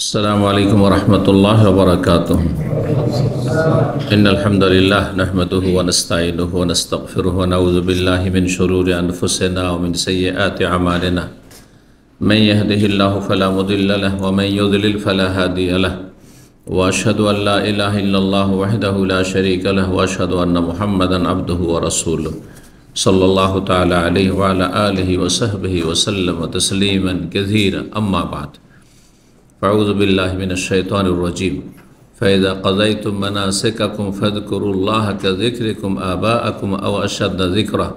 السلام عليكم ورحمة الله وبركاته. إن الحمد لله نحمده ونستعينه ونستغفره ونعوذ بالله من شرور أنفسنا ومن سيئات أعمالنا. من يهده الله فلا مضل له ومن يضلل فلا هادي له. وأشهد أن لا إله إلا الله وحده لا شريك له وأشهد أن محمدا عبده ورسوله صلى الله تعالى عليه وعلى آله وصحبه وسلم تسليما كثيرا. أما بعد، أعوذ بالله من الشيطان الرجيم. فإذا قضيتم مناسككم فاذكروا الله كذكركم آباءكم أو أشد ذكرا.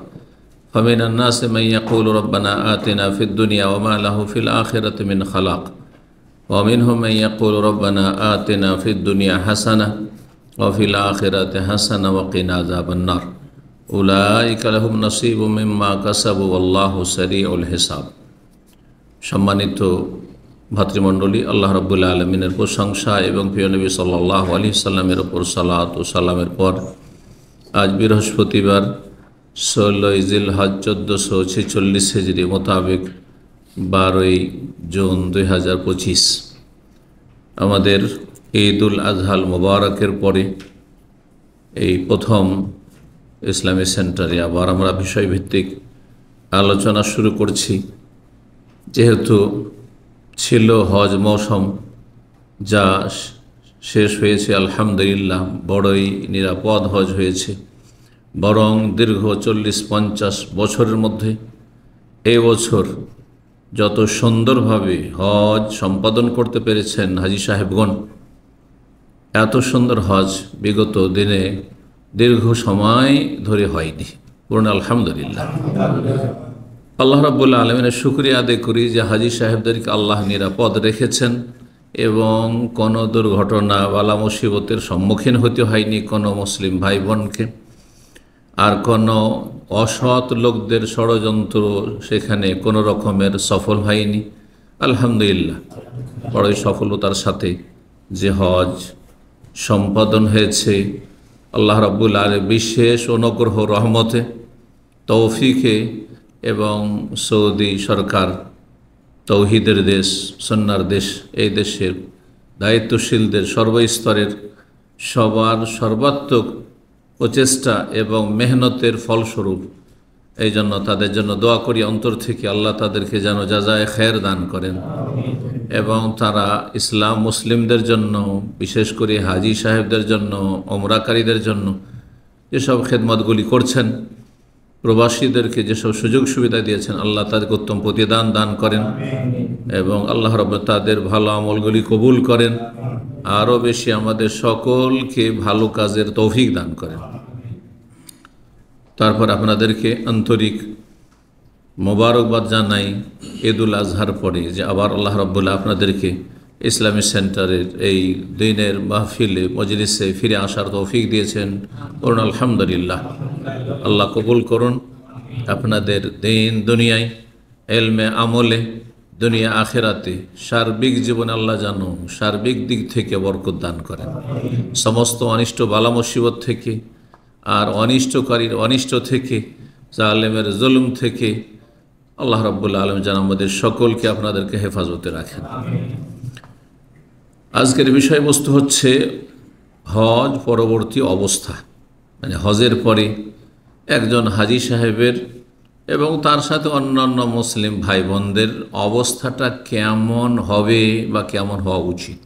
فمن الناس من يقول ربنا آتنا في الدنيا وما له في الآخرة من خلاق. ومنهم من يقول ربنا آتنا في الدنيا حسنة وفي الآخرة حسنة وقنا عذاب النار. أولئك لهم نصيب مما كسبوا والله سريع الحساب. সম্মানিত ভাতৃমণ্ডলী, আল্লাহ রাব্বুল আলামিনের প্রশংসা এবং প্রিয় নবী সাল্লাল্লাহু আলাইহি সাল্লামের ওপর সালাত ও সালামের পর আজ বৃহস্পতিবার 16 জিলহজ 1446 হিজরি মোতাবেক 12 জুন 2025 আমাদের ঈদুল আজহাল মুবারকের পরে এই প্রথম ইসলামী সেন্টারে আবার আমরা বিষয়ভিত্তিক আলোচনা শুরু করছি। যেহেতু ছিল হজ মৌসুম, যা শেষ হয়েছে আলহামদুলিল্লাহ, বড়ই নিরাপদ হজ হয়েছে। বরং দীর্ঘ 40-50 বছরের মধ্যে এই বছর যত সুন্দরভাবে হজ সম্পাদন করতে পেরেছেন হাজী সাহেবগণ, এত সুন্দর হজ বিগত দিনে দীর্ঘ সময় ধরে হয়নি। পূর্ণ আলহামদুলিল্লাহ। আল্লাহ রাব্বুল আলামিনের শুকরিয়া আদায় করি যে হাজী সাহেবদেরকে আল্লাহ নিরাপদ রেখেছেন এবং কোনো দুর্ঘটনা বালা মুসিবতের সম্মুখীন হতে হয়নি কোনো মুসলিম ভাই বোনকে। আর কোনো অসৎ লোকদের ষড়যন্ত্র সেখানে কোনো রকমের সফল হয়নি। আলহামদুলিল্লাহ, বড়ই সফলতার সাথে যে হজ সম্পাদন হয়েছে, আল্লাহ রাব্বুল আলামিনের বিশেষ অনুগ্রহ রহমতে তৌফিকে এবং সৌদি সরকার, তৌহিদের দেশ, সুন্নাহর দেশ, এই দেশের দায়িত্বশীলদের সর্বস্তরের সবার সর্বাত্মক প্রচেষ্টা এবং মেহনতের ফলস্বরূপ এই জন্য তাদের জন্য দোয়া করি অন্তর থেকে, আল্লাহ তাদেরকে যেন জাযায়ে খায়ের দান করেন এবং তারা ইসলাম মুসলিমদের জন্য, বিশেষ করে হাজী সাহেবদের জন্য, ওমরাকারীদের জন্য যেসব খেদমতগুলি করছেন, প্রবাসীদেরকে যেসব সুযোগ সুবিধা দিয়েছেন, আল্লাহ তাদেরকে উত্তম প্রতিদান দান করেন এবং আল্লাহ রাব্বুল তাদের ভালো আমলগুলি কবুল করেন। আরও বেশি আমাদের সকলকে ভালো কাজের তৌফিক দান করেন। তারপর আপনাদেরকে আন্তরিক মোবারকবাদ জানাই ঈদুল আজহার পরে, যে আবার আল্লাহ রাব্বুল আপনাদেরকে ইসলামী সেন্টারের এই দিনের মাহফিলে মজলিসে ফিরে আসার তৌফিক দিয়েছেন। পূর্ণ আলহামদুলিল্লাহ। আল্লাহ কবুল করুন আপনাদের দিন দুনিয়ায়, এলমে আমলে, দুনিয়া আখেরাতে, সার্বিক জীবনে আল্লাহ যেন সার্বিক দিক থেকে বরকত দান করেন। সমস্ত অনিষ্ট বালা মুসিবত থেকে আর অনিষ্টকারীর অনিষ্ট থেকে, জালেমের জুলুম থেকে আল্লাহ রাব্বুল আলামিন যেন আমাদের সকলকে আপনাদেরকে হেফাজতে রাখেন। আজকের বিষয়বস্তু হচ্ছে হজ পরবর্তী অবস্থা, মানে হজের পরে একজন হাজী সাহেবের এবং তার সাথে অন্যান্য মুসলিম ভাই বোনদের অবস্থাটা কেমন হবে বা কেমন হওয়া উচিত,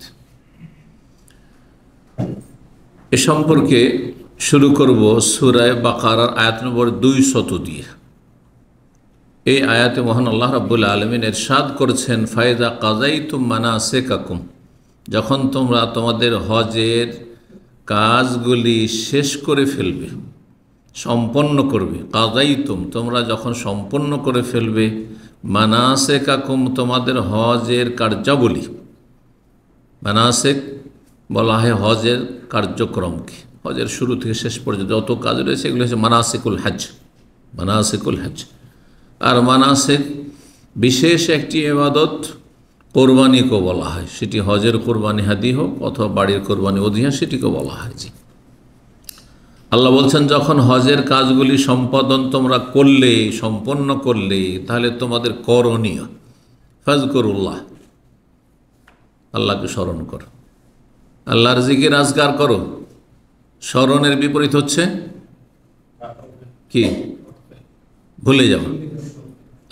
এ সম্পর্কে শুরু করব সূরা বাকারার আয়াত নম্বর 200 দিয়ে। এই আয়াতে মহান আল্লাহ রাব্বুল আলামিন ইরশাদ করেছেন, ফাইদা কাযাইতুম মানাসিকাকুম, যখন তোমরা তোমাদের হজের কাজগুলি শেষ করে ফেলবে, সম্পন্ন করবে। কাযাইতুম, তোমরা যখন সম্পন্ন করে ফেলবে, মানাসিকাকুম, তোমাদের হজের কার্যাবলী। মানাসিক বলা হয় হজের কার্যক্রমকে, হজের শুরু থেকে শেষ পর্যন্ত যত কাজ রয়েছে এগুলো হচ্ছে মানাসিকুল হজ। মানাসিকুল হজ আর মানাসিক বিশেষ একটি ইবাদত কোরবানিকেও বলা হয়, সেটি হজের কোরবানি হাদি হোক অথবা বাড়ির কোরবানি উযহিয়া, সেটিকেও বলা হয়। জি, আল্লাহ বলছেন যখন হজের কাজগুলি সম্পাদন তোমরা করলে, সম্পন্ন করলে, তাহলে তোমাদের করণীয় ফাজকুরুল্লাহ, আল্লাহকে স্মরণ করো, আল্লাহর জিকির আজকার করো। স্মরণের বিপরীত হচ্ছে কি? ভুলে যাও।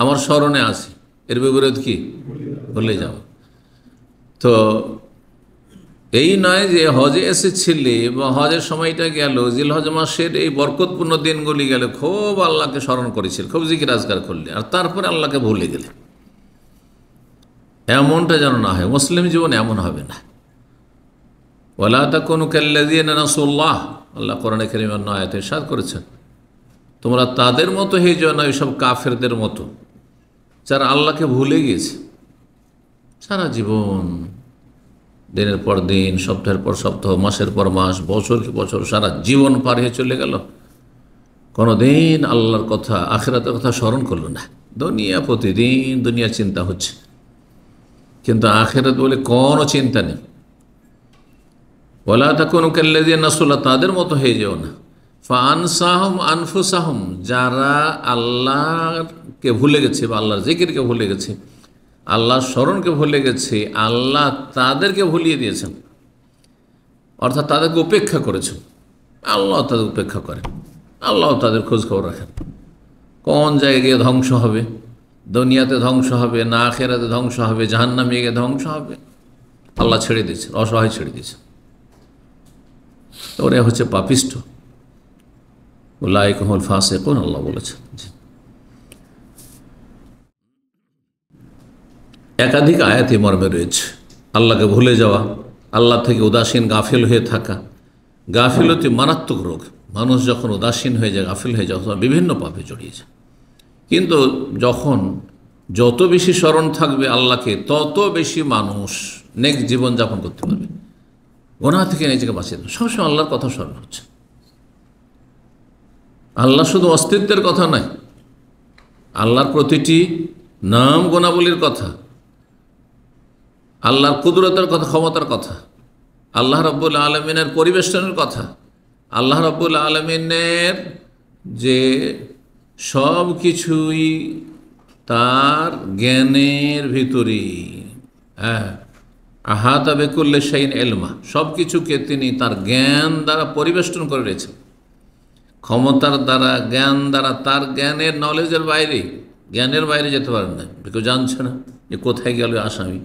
আমার স্মরণে আছে, এর বিপরীত কি? ভুলে যাও। তো এই নয় যে হজে এসেছিলে বা হজের সময়টা গেল, জিলহজ মাসের এই বরকতপূর্ণ দিনগুলি গেলে খুব আল্লাহকে স্মরণ করেছিল, খুব জিকির আজকার করলে, আর তারপরে আল্লাহকে ভুলে গেলে, এমনটা যেন না হয়। মুসলিম জীবন এমন হবে না। ওয়ালা তাকুনু কাল্লাযীনা নাসুল্লাহ, আল্লাহ কোরআনে কারীমের আয়াতে ইরশাদ করেছেন, তোমরা তাদের মতো হয়ে যাও না, ওইসব কাফেরদের মতো যারা আল্লাহকে ভুলে গিয়েছে। সারা জীবন, দিনের পর দিন, সপ্তাহের পর সপ্তাহ, মাসের পর মাস, বছর কি বছর, সারা জীবন পার হয়ে চলে গেল, কোনো দিন আল্লাহর কথা, আখিরাতের কথা স্মরণ করলো না। দুনিয়া, প্রতিদিন দুনিয়ার চিন্তা হচ্ছে, কিন্তু আখিরাত বলে কোনো চিন্তা নেই। ওয়ালা তাকুনু কাল্লাযীনা নাসুল্লাহ, তাদের মতো হয়ে যেও না। ফাআনসাহুম আনফুসাহুম, যারা আল্লাহকে ভুলে গেছে বা আল্লাহর জিকিরকে ভুলে গেছে, আল্লাহর স্মরণকে ভুলে গেছে, আল্লাহ তাদেরকে ভুলিয়ে দিয়েছেন, অর্থাৎ তাদেরকে উপেক্ষা করেছেন। আল্লাহ তাদের উপেক্ষা করেন, আল্লাহ তাদের খোঁজ খবর রাখেন। কোন জায়গায় গিয়ে ধ্বংস হবে, দুনিয়াতে ধ্বংস হবে না আখিরাতে ধ্বংস হবে, জাহান্নামে গিয়ে ধ্বংস হবে, আল্লাহ ছেড়ে দিয়েছেন, অসহায় ছেড়ে দিয়েছেন। ওরা হচ্ছে পাপিষ্ঠ, উলাইকা হুমুল ফাসিকুন, আল্লাহ বলেছেন। একাধিক আয়াতে মর্মে রয়েছে আল্লাহকে ভুলে যাওয়া, আল্লাহ থেকে উদাসীন, গাফিল হয়ে থাকা। গাফিলতি মারাত্মক রোগ। মানুষ যখন উদাসীন হয়ে যায়, গাফিল হয়ে যায়, তখন বিভিন্ন পাপে জড়িয়ে যায়। কিন্তু যখন যত বেশি স্মরণ থাকবে আল্লাহকে, তত বেশি মানুষ নেক জীবনযাপন করতে পারবে, গুনাহ থেকে নিজেকে বাঁচিয়ে দেবে। সবসময় আল্লাহর কথা স্মরণ হচ্ছে। আল্লাহ শুধু অস্তিত্বের কথা নয়, আল্লাহর প্রতিটি নাম গুণাবলীর কথা, আল্লাহর কুদরতের কথা, ক্ষমতার কথা, আল্লাহ রাব্বুল আলামিনের পরিবেষ্টনের কথা, আল্লাহ রাব্বুল আলামিনের যে সব কিছুই তার জ্ঞানের ভিতরেই, হ্যাঁ, আহাতা বিকুল্লি শাইইন ইলমা, সব কিছুকে তিনি তার জ্ঞান দ্বারা পরিবেষ্টন করে রয়েছেন, ক্ষমতার দ্বারা, জ্ঞান দ্বারা। তার জ্ঞানের নলেজের বাইরে, জ্ঞানের বাইরে যেতে পারেন না। কেউ জানছে না যে কোথায় গেল আসামি।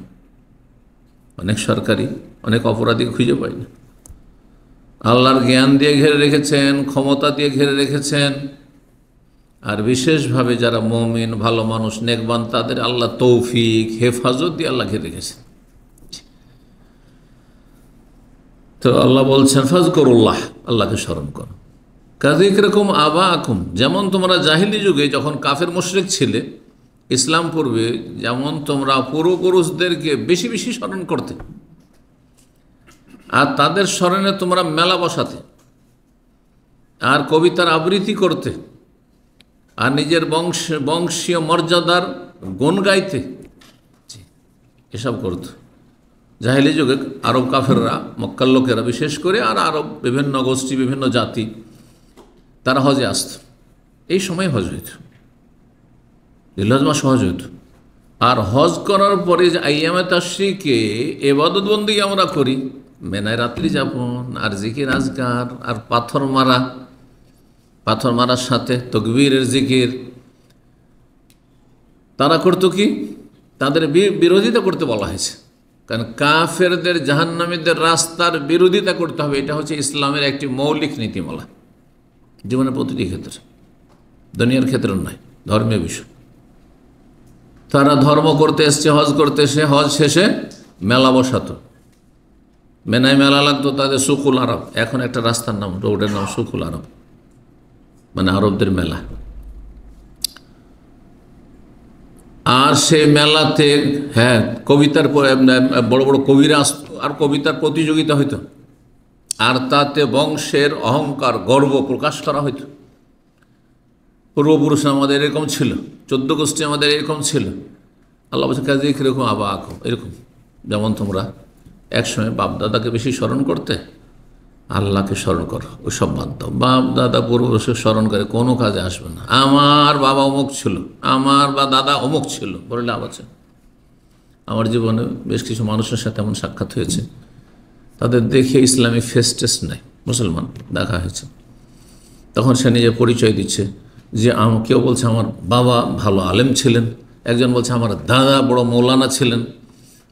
অনেক সরকারি, অনেক অপরাধী খুঁজে পায় না। আল্লাহর জ্ঞান দিয়ে ঘিরে রেখেছেন, ক্ষমতা দিয়ে ঘিরে রেখেছেন। আর বিশেষভাবে যারা মুমিন, ভালো মানুষ, নেকবান, তাদের আল্লাহ তৌফিক, হেফাজত দিয়ে আল্লাহ ঘিরে রেখেছেন। তো আল্লাহ বলছেন ফাজকুরুল্লাহ, আল্লাহকে স্মরণ করো। কাযিকরকুম আবাআকুম, যেমন তোমরা জাহিলি যুগে যখন কাফের মুশরিক ছিলে, ইসলাম পূর্বে যেমন তোমরা পূর্বপুরুষদেরকে বেশি বেশি স্মরণ করতে, আর তাদের স্মরণে তোমরা মেলা বসাতে, আর কবিতার আবৃত্তি করতে, আর নিজের বংশীয় মর্যাদার গুণ গাইতে, এসব করত জাহিলি যুগে আরব কাফেররা, মক্কার লোকেরা বিশেষ করে, আর আরব বিভিন্ন গোষ্ঠী, বিভিন্ন জাতি, তারা হজে আসত। এই সময় হজ হইত, জিলহজ মাস হজ হইত। আর হজ করার পরে যে আইয়ামে তাশরিকে ইবাদত বন্দেগী আমরা করি, মেনায় রাত্রি যাপন, আর জিকির আজকার, আর পাথর মারার সাথে তকবীরের জিকির, তারা করতো কি? তাদের বিরোধিতা করতে বলা হয়েছে। কারণ কাফেরদের, জাহান্নামীদের রাস্তার বিরোধিতা করতে হবে, এটা হচ্ছে ইসলামের একটি মৌলিক নীতিমালা, জীবনের প্রতিটি ক্ষেত্রে, দুনিয়ার ক্ষেত্রে নয়, ধর্মীয় বিষয়। তারা ধর্ম করতে এসছে, হজ করতে এসে, হজ শেষে মেলা বসাতো, মেনায় মেলা লাগতো তাদের, সুকুল আরব। এখন একটা রাস্তার নাম, রোডের নাম সুকুল আরব, মানে আরবদের মেলা। আর সেই মেলাতে, হ্যাঁ, কবিতার বড় বড় কবিরা আসতো, আর কবিতার প্রতিযোগিতা হইতো, আর তাতে বংশের অহংকার, গর্ব প্রকাশ করা হইতো। পূর্বপুরুষ আমাদের এরকম ছিল, 14 গোষ্ঠী আমাদের এরকম ছিল। আল্লাহ বলছে কাজে কীরকম আবাআকুম, এরকম যেমন তোমরা একসময় বাপ দাদাকে বেশি স্মরণ করতে, আল্লাহকে স্মরণ করো, ওইসব বাদ দাও। বাপ দাদা পূর্বপুরুষকে স্মরণ করে কোনো কাজে আসবে না। আমার বাবা অমুক ছিল, আমার বা দাদা অমুক ছিল, বলে লাভ আছে? আমার জীবনে বেশ কিছু মানুষের সাথে এমন সাক্ষাৎ হয়েছে, তাদের দেখে ইসলামী ফেস টেস্ট নাই, মুসলমান দেখা হয়েছে। তখন সে নিজে পরিচয় দিচ্ছে যে কেউ বলছে আমার বাবা ভালো আলেম ছিলেন, একজন বলছে আমার দাদা বড় মৌলানা ছিলেন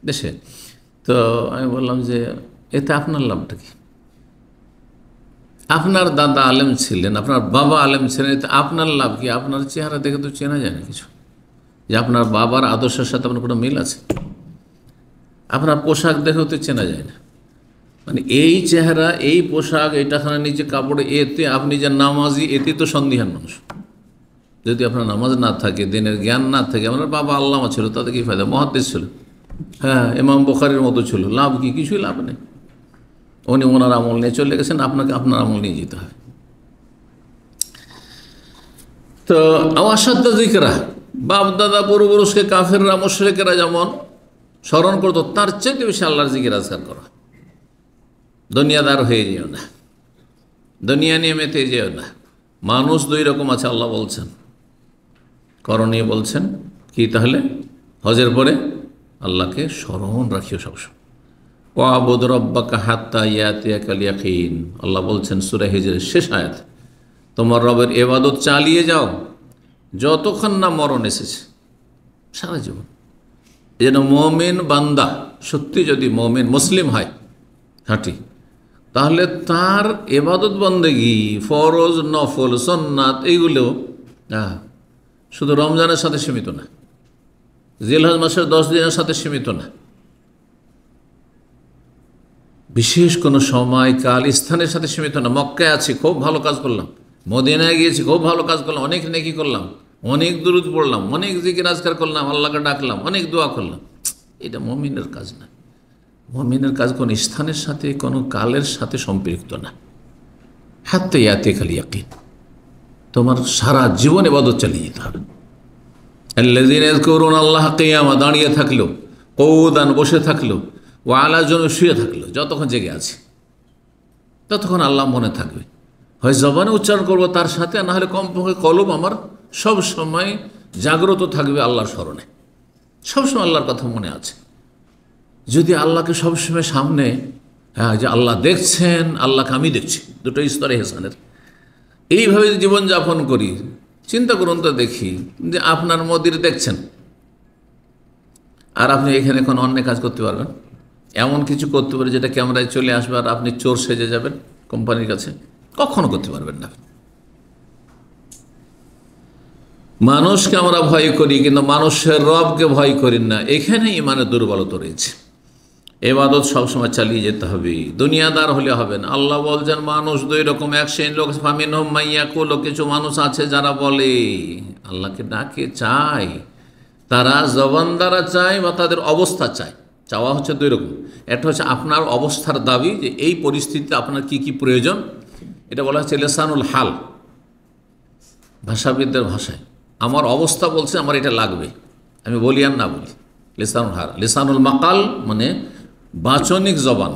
দেশে। তো আমি বললাম যে এতে আপনার লাভটা কি? আপনার দাদা আলেম ছিলেন, আপনার বাবা আলেম ছিলেন, এতে আপনার লাভ কি? আপনার চেহারা দেখে তো চেনা যায় না কিছু, যে আপনার বাবার আদর্শের সাথে আপনার কোনো মিল আছে। আপনার পোশাক দেখেও তো চেনা যায় না। মানে এই চেহারা, এই পোশাক, এইটাখানে নিচে কাপড়ে, এতে আপনি যে নামাজি, এতে তো সন্দিহান মানুষ। যদি আপনার নামাজ না থাকে, দিনের জ্ঞান না থাকে, আপনার বাবা আল্লামা ছিল, তাতে কি ফায়দা? মুহাদ্দিস ছিল, হ্যাঁ ইমাম বুখারীর মতো ছিল, লাভ কি? কিছুই লাভ নেই। উনি ওনার আমল নিয়ে চলে গেছেন, আপনাকে আপনার আমল নিয়ে যেতে হবে। তো আওয়াসাদ্দা জিকরা, বাপ দাদা পূর্বপুরুষকে কাফেররা মুশরিকেরা যেমন স্মরণ করতো, তার চেয়ে বেশি আল্লাহর জিকির আজকার করো। দুনিয়াদার হয়ে যেও না, দুনিয়া নিয়ে মেতে যেও না। মানুষ দুই রকম আছে আল্লাহ বলছেন, করণীয় বলছেন কি? তাহলে হজের পরে আল্লাহকে স্মরণ রাখিও সবসময়। ওয়াবুদ রব্বাকা হাত্তা ইয়াতিয়াকাল ইয়াকিন, আল্লাহ বলছেন সূরা হিজরের শেষ আয়াত, তোমার রবের ইবাদত চালিয়ে যাও যতক্ষণ না মরণ এসেছে, সারা জীবন। যেন মুমিন বান্দা সত্যি যদি মুমিন মুসলিম হয় খাঁটি, তাহলে তার ইবাদত বন্দেগী, ফরজ নফল সুন্নাত, এইগুলো শুধু রমজানের সাথে সীমিত না, জিলহজ মাসের 10 দিনের সাথে সীমিত না, বিশেষ কোনো সময় কাল স্থানের সাথে সীমিত না। মক্কায় আছি, খুব ভালো কাজ করলাম, মদিনায় গিয়েছি, খুব ভালো কাজ করলাম, অনেক নেকি করলাম, অনেক দুরূদ পড়লাম, অনেক জিকির আজকার করলাম, আল্লাহকে ডাকলাম, অনেক দোয়া করলাম, এটা মুমিনের কাজ না। মুমিনের কাজ কোনো স্থানের সাথে, কোনো কালের সাথে সম্পৃক্ত না। হাত্তা ইয়াতিয়াকাল ইয়াকিন, তোমার সারা জীবন ইবাদত চালিয়ে যেতে হবে। আল্লাযীনা ইয়াযকুরুনা আল্লাহ কিয়ামা, দাঁড়িয়ে থাকলো, কউদান বসে থাকলো, ওয়া আলা জুনুব শুয়ে থাকলো, যতক্ষণ জেগে আছে ততক্ষণ আল্লাহ মনে থাকবে। হয় জবানে উচ্চারণ করবো তার সাথে, না হলে কমপক্ষে কলব আমার সব সময় জাগ্রত থাকবে আল্লাহর স্মরণে, সবসময় আল্লাহর কথা মনে আছে। যদি আল্লাহকে সবসময় সামনে, হ্যাঁ যে আল্লাহ দেখছেন, আল্লাহকে আমি দেখছি, দুটো স্তরে হেসানের, এইভাবে জীবনযাপন করি, চিন্তা করুন তো দেখি যে আপনার মোদির দেখছেন, আর আপনি এখানে এখন অন্য কাজ করতে পারবেন, এমন কিছু করতে পারে যেটা ক্যামেরায় চলে আসবে, আর আপনি চোর সেজে যাবেন কোম্পানির কাছে, কখনো করতে পারবেন না। মানুষকে আমরা ভয় করি, কিন্তু মানুষের রবকে ভয় করি না। এখানে ইমানের দুর্বলতা রয়েছে। ইবাদত সবসময় চালিয়ে যেতে হবে, দুনিয়াদার হলে হবে না। আল্লাহ বলছেন মানুষ দুই রকম, এক শ্রেণীর লোক, ফামিনহুম মাইয়াকুল, কিছু মানুষ আছে যারা বলে, আল্লাহকে ডাকে, চায়, তারা জবান দ্বারা চায় বা তাদের অবস্থা চায়। চাওয়া হচ্ছে দুই রকম, একটা হচ্ছে আপনার অবস্থার দাবি, যে এই পরিস্থিতিতে আপনার কি কি প্রয়োজন, এটা বলা হচ্ছে লিসানুল হাল, ভাষাবিদদের ভাষায়। আমার অবস্থা বলছে আমার এটা লাগবে, আমি বলি আর না বলি, লিসানুল হাল। লিসানুল মাকাল মানে বাচনিক জবান,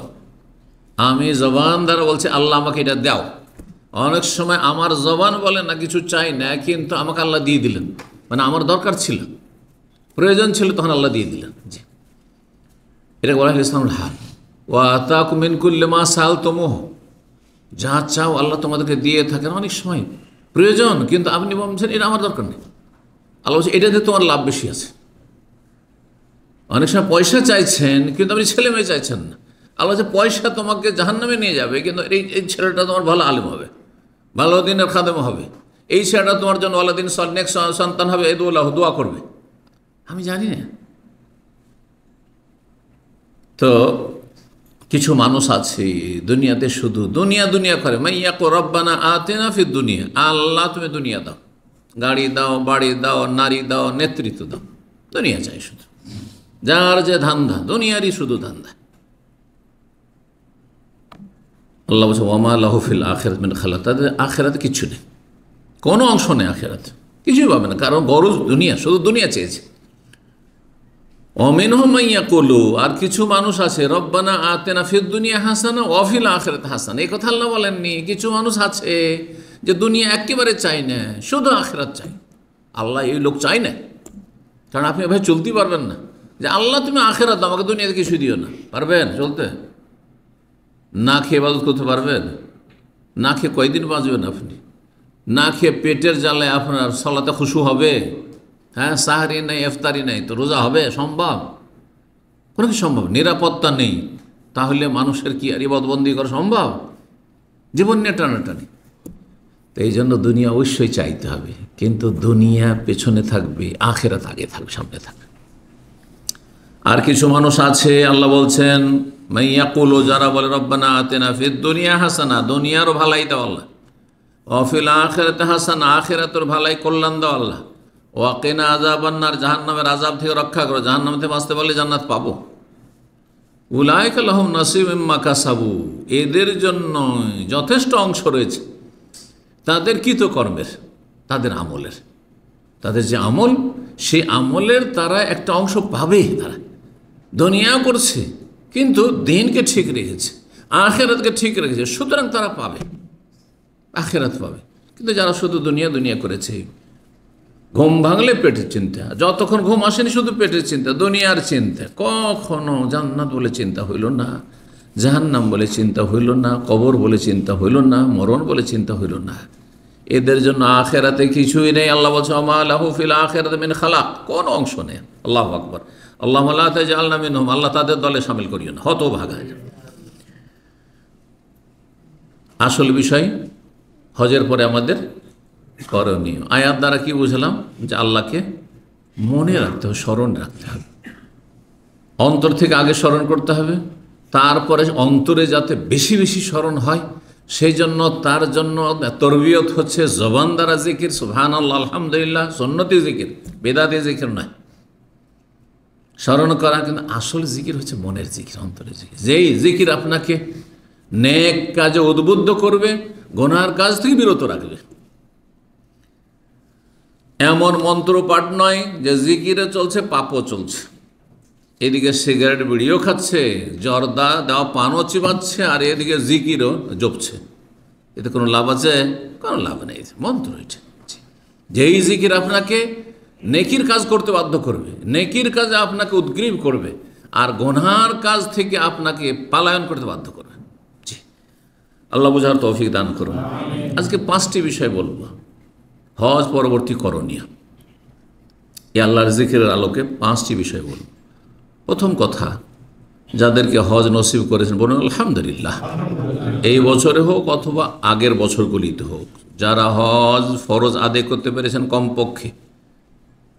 আমি জবান দ্বারা বলছি আল্লাহ আমাকে এটা দাও। অনেক সময় আমার জবান বলে না কিছু চাই না, কিন্তু আমাকে আল্লাহ দিয়ে দিলেন, মানে আমার দরকার ছিল, প্রয়োজন ছিল, তখন আল্লাহ দিয়ে দিলেন। জি, এটা বলা হয় লিসানুল হাল। ওয়া আতাকুম মিন কুল্লি মা সাআলতুমুহু, যা চাও আল্লাহ তোমাদেরকে দিয়ে থাকেন। অনেক সময় প্রয়োজন, কিন্তু আপনি বলছেন এটা আমার দরকার নেই, আল্লাহ বলছে এটাতে তোমার লাভ বেশি আছে। অনেক সময় পয়সা চাইছেন, কিন্তু আপনি ছেলে মেয়ে চাইছেন না, আল্লাহ বলছে পয়সা তোমাকে জাহান্নামে নিয়ে যাবে, কিন্তু এই ছেলেটা তোমার ভালো আলেম হবে, ভালো দিনের খাদেম হবে, এই ছেলেটা তোমার জন্য ভালো দিন নেক্সট সন্তান হবে, এই দোয়া করবে। আমি জানি না। তো কিছু মানুষ আছে দুনিয়াতে শুধু দুনিয়া দুনিয়া করে, মাইয়াকু রব্বানা আতিনা ফিদ দুনিয়া, আল্লাহ তুমি দুনিয়া দাও, গাড়ি দাও, বাড়ি দাও, নারী দাও, নেতৃত্ব দাও, দুনিয়া চাই শুধু, যার যে ধান্দা, দুনিয়ারই শুধু ধান্দা। আল্লাহ বলছে ওয়ামা লাহু ফিল আখিরাতি মিন খালাক, তাদের আখিরাতে কিচ্ছু নেই, কোনো অংশ নেই আখিরাতে, কিছুই পাবে না, কারণ গরজ দুনিয়া, শুধু দুনিয়া চেয়েছে। অমিনহুম মাইয়াকুলু, আর কিছু মানুষ আছে রব্বানা আতিনা ফিদ দুনিয়া হাসানা ওয়া ফিল আখিরাতি হাসানা, এই কথা আল্লাহ বলেননি। কিছু মানুষ আছে যে দুনিয়া একেবারে চাই না, শুধু আখিরাত চাই। আল্লাহ এই লোক চাই না, কারণ আপনি এভাবে চলতে পারবেন না। যে আল্লাহ তুমি আখেরাত দাও, আমাকে দুনিয়াতে কিছু দিও না। পারবেন চলতে? না খেয়ে ইবাদত করতে পারবেন? না খেয়ে কয়দিন বাঁচবেন আপনি? না খেয়ে পেটের জ্বালায় আপনার সালাতে খুশু হবে? হ্যাঁ, সাহারি নেই, ইফতারি নেই, তো রোজা হবে সম্ভব? কোনো কি সম্ভব? নিরাপত্তা নেই, তাহলে মানুষের কি আর ইবাদতবন্দি করা সম্ভব? জীবন নিয়ে টানাটানি। তো এই জন্য দুনিয়া অবশ্যই চাইতে হবে, কিন্তু দুনিয়া পেছনে থাকবে, আখেরাত আগে থাকবে, সামনে থাকবে। আর কিছু মানুষ আছে, আল্লাহ বলছেন মাইয়াকুলু, যারা বলে রব্বানা আতিনা ফিদ দুনিয়া হাসানা, দুনিয়ারও ভালাই দাও আল্লাহ, ওয়া ফিল আখিরাতি হাসানা, আখিরাতের ভালাই কল্যাণ দাও আল্লাহ, ওয়া কিনা আযাবান নার, জাহান্নামের আযাব থেকে রক্ষা করো, জাহান্নাম থেকে বাঁচতে পারলে জান্নাত পাবো। উলাইকা লাহুম নাসিবুম মিম্মা কাসাবু, এদের জন্য যথেষ্ট অংশ রয়েছে তাদের কৃতকর্মের, তাদের আমলের, তাদের যে আমল, সেই আমলের তারা একটা অংশ পাবে। তারা দুনিয়া করছে কিন্তু দিনকে ঠিক রেখেছে, আখেরাতকে ঠিক রেখেছে, সুতরাং তারা পাবে, আখেরাত পাবে। কিন্তু যারা শুধু দুনিয়া দুনিয়া করেছে, ঘুম ভাঙলে পেটের চিন্তা, যতক্ষণ ঘুম আসেনি শুধু পেটের চিন্তা, দুনিয়ার চিন্তা, কখনো জান্নাত বলে চিন্তা হইল না, জাহান্নাম বলে চিন্তা হইল না, কবর বলে চিন্তা হইল না, মরণ বলে চিন্তা হইল না, এদের জন্য আখেরাতে কিছুই নেই। আল্লাহ বলছে ওমা লাহু ফিল আখিরাতি মিন খালাক, কোন অংশ নেই। আল্লাহু আকবার। আল্লাহুম্মা লা তাজআলনা মিনহুম, আল্লাহ তাদের দলে শামিল করিও না, হতভাগা। আসল বিষয় হজের পরে আমাদের করণীয়। আয়াত দ্বারা কি বুঝলাম? যে আল্লাহকে মনে রাখতে হবে, স্মরণ রাখতে হবে, অন্তর থেকে আগে স্মরণ করতে হবে, তারপরে অন্তরে যাতে বেশি বেশি স্মরণ হয়, সেই জন্য তার জন্য তরবিয়ত হচ্ছে জবান দ্বারা জিকির, সুবহানাল্লাহ, আলহামদুলিল্লাহ, সুন্নতি জিকির, বেদাতি জিকির নয়। স্মরণ করা কিন্তু আসল জিকির হচ্ছে মনের জিকির, অন্তরের জিকির, যেই জিকির আপনাকে নেক কাজে উদ্বুদ্ধ করবে, গুনার কাজ থেকে বিরত রাখবে। এমন মন্ত্র পাঠ নয় যে জিকিরে চলছে পাপও চলছে, এদিকে সিগারেট বিড়িও খাচ্ছে, জর্দা দেওয়া পানও চিবাচ্ছে, আর এদিকে জিকিরও জপছে। এতে কোনো লাভ আছে? কোনো লাভ নেই। মন্ত্র এটা, যেই জিকির আপনাকে নেকির কাজ করতে বাধ্য করবে, নেকির কাজে আপনাকে উদ্গ্রীব করবে, আর গুনার কাজ থেকে আপনাকে পালায়ন করতে বাধ্য করবে। জি, আল্লাহ বুঝার তৌফিক দান করুন। আজকে 5টি বিষয় বলবো হজ পরবর্তী করণীয়। এই আল্লাহর জিকিরের আলোকে 5টি বিষয় বলব। প্রথম কথা, যাদেরকে হজ নসিব করেছেন বলুন আলহামদুলিল্লাহ। এই বছরে হোক অথবা আগের বছরগুলিতে হোক, যারা হজ ফরজ আদায় করতে পেরেছেন কমপক্ষে,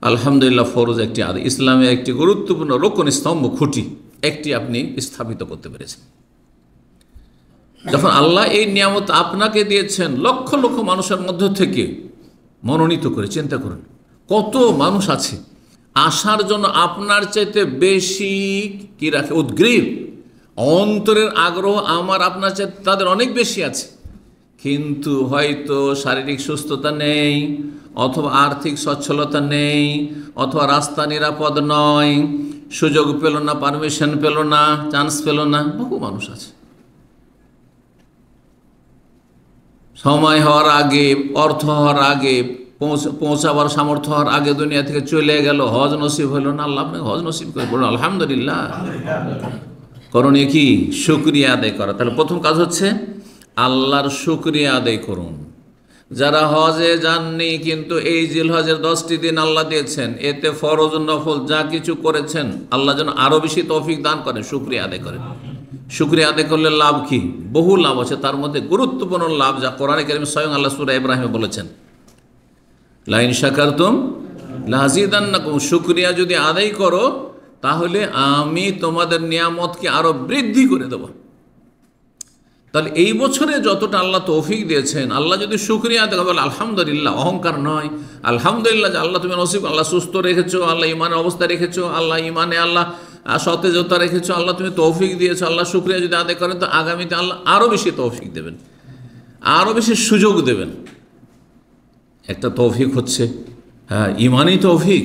আলহামদুলিল্লাহ, ফরজ একটি আদায়, ইসলামে একটি গুরুত্বপূর্ণ রোকন, স্তম্ভ, খুঁটি একটি আপনি স্থাপিত করতে পেরেছেন। যখন আল্লাহ এই নিয়ামত আপনাকে দিয়েছেন, লক্ষ লক্ষ মানুষের মধ্য থেকে মনোনীত করে চিন্তা করুন, কত মানুষ আছে আসার জন্য আপনার চাইতে বেশি কি রাখে, উদ্গ্রীব, অন্তরের আগ্রহ আমার আপনার চাইতে তাদের অনেক বেশি আছে, কিন্তু হয়তো শারীরিক সুস্থতা নেই, অথবা আর্থিক সচ্ছলতা নেই, অথবা রাস্তা নিরাপদ নয়, সুযোগ পেল না, পারমিশন পেল না, চান্স পেল না। বহু মানুষ আছে সময় হওয়ার আগে, অর্থ হওয়ার আগে, পৌঁছাবার সামর্থ্য হওয়ার আগে দুনিয়া থেকে চলে গেল, হজ নসিব হইল না। আল্লাহ আপনাকে হজ নসিব করে, বলুন আলহামদুলিল্লাহ। করণীয় কি? শুকরিয়া আদায় করা। তাহলে প্রথম কাজ হচ্ছে আল্লাহর শুকরিয়া আদায় করুন। যারা হজে যাননি কিন্তু এই জিলহজের 10টি দিন আল্লাহ দিয়েছেন, এতে ফরজ নফল যা কিছু করেছেন আল্লাহ যেন আরও বেশি তৌফিক দান করেন, শুকরিয়া আদায় করেন। শুকরিয়া আদায় করলে লাভ কি? বহু লাভ আছে, তার মধ্যে গুরুত্বপূর্ণ লাভ যা কোরআনে কারীমে স্বয়ং আল্লাহ সূরা ইব্রাহিমে বলেছেন, লাইন শাকারতুম লাযিদান্নাকুম, শুকরিয়া যদি আদায় করো তাহলে আমি তোমাদের নিয়ামতকে আরো বৃদ্ধি করে দেব। তাহলে এই বছরে যতটা আল্লাহ তৌফিক দিয়েছেন, আল্লাহ যদি শুকরিয়া আদায় করে, আলহামদুলিল্লাহ, অহংকার নয়, আলহামদুলিল্লাহ যে আল্লাহ তুমি নসিব, আল্লাহ সুস্থ রেখেছো, আল্লাহ ইমানের অবস্থা রেখেছো, আল্লাহ ইমানে আল্লাহ সতেজতা রেখেছো, আল্লাহ তুমি তৌফিক দিয়েছো। আল্লাহ শুকরিয়া যদি আদায় করেন তো আগামীতে আল্লাহ আরও বেশি তৌফিক দেবেন, আরও বেশি সুযোগ দেবেন। একটা তৌফিক হচ্ছে ইমানি তৌফিক,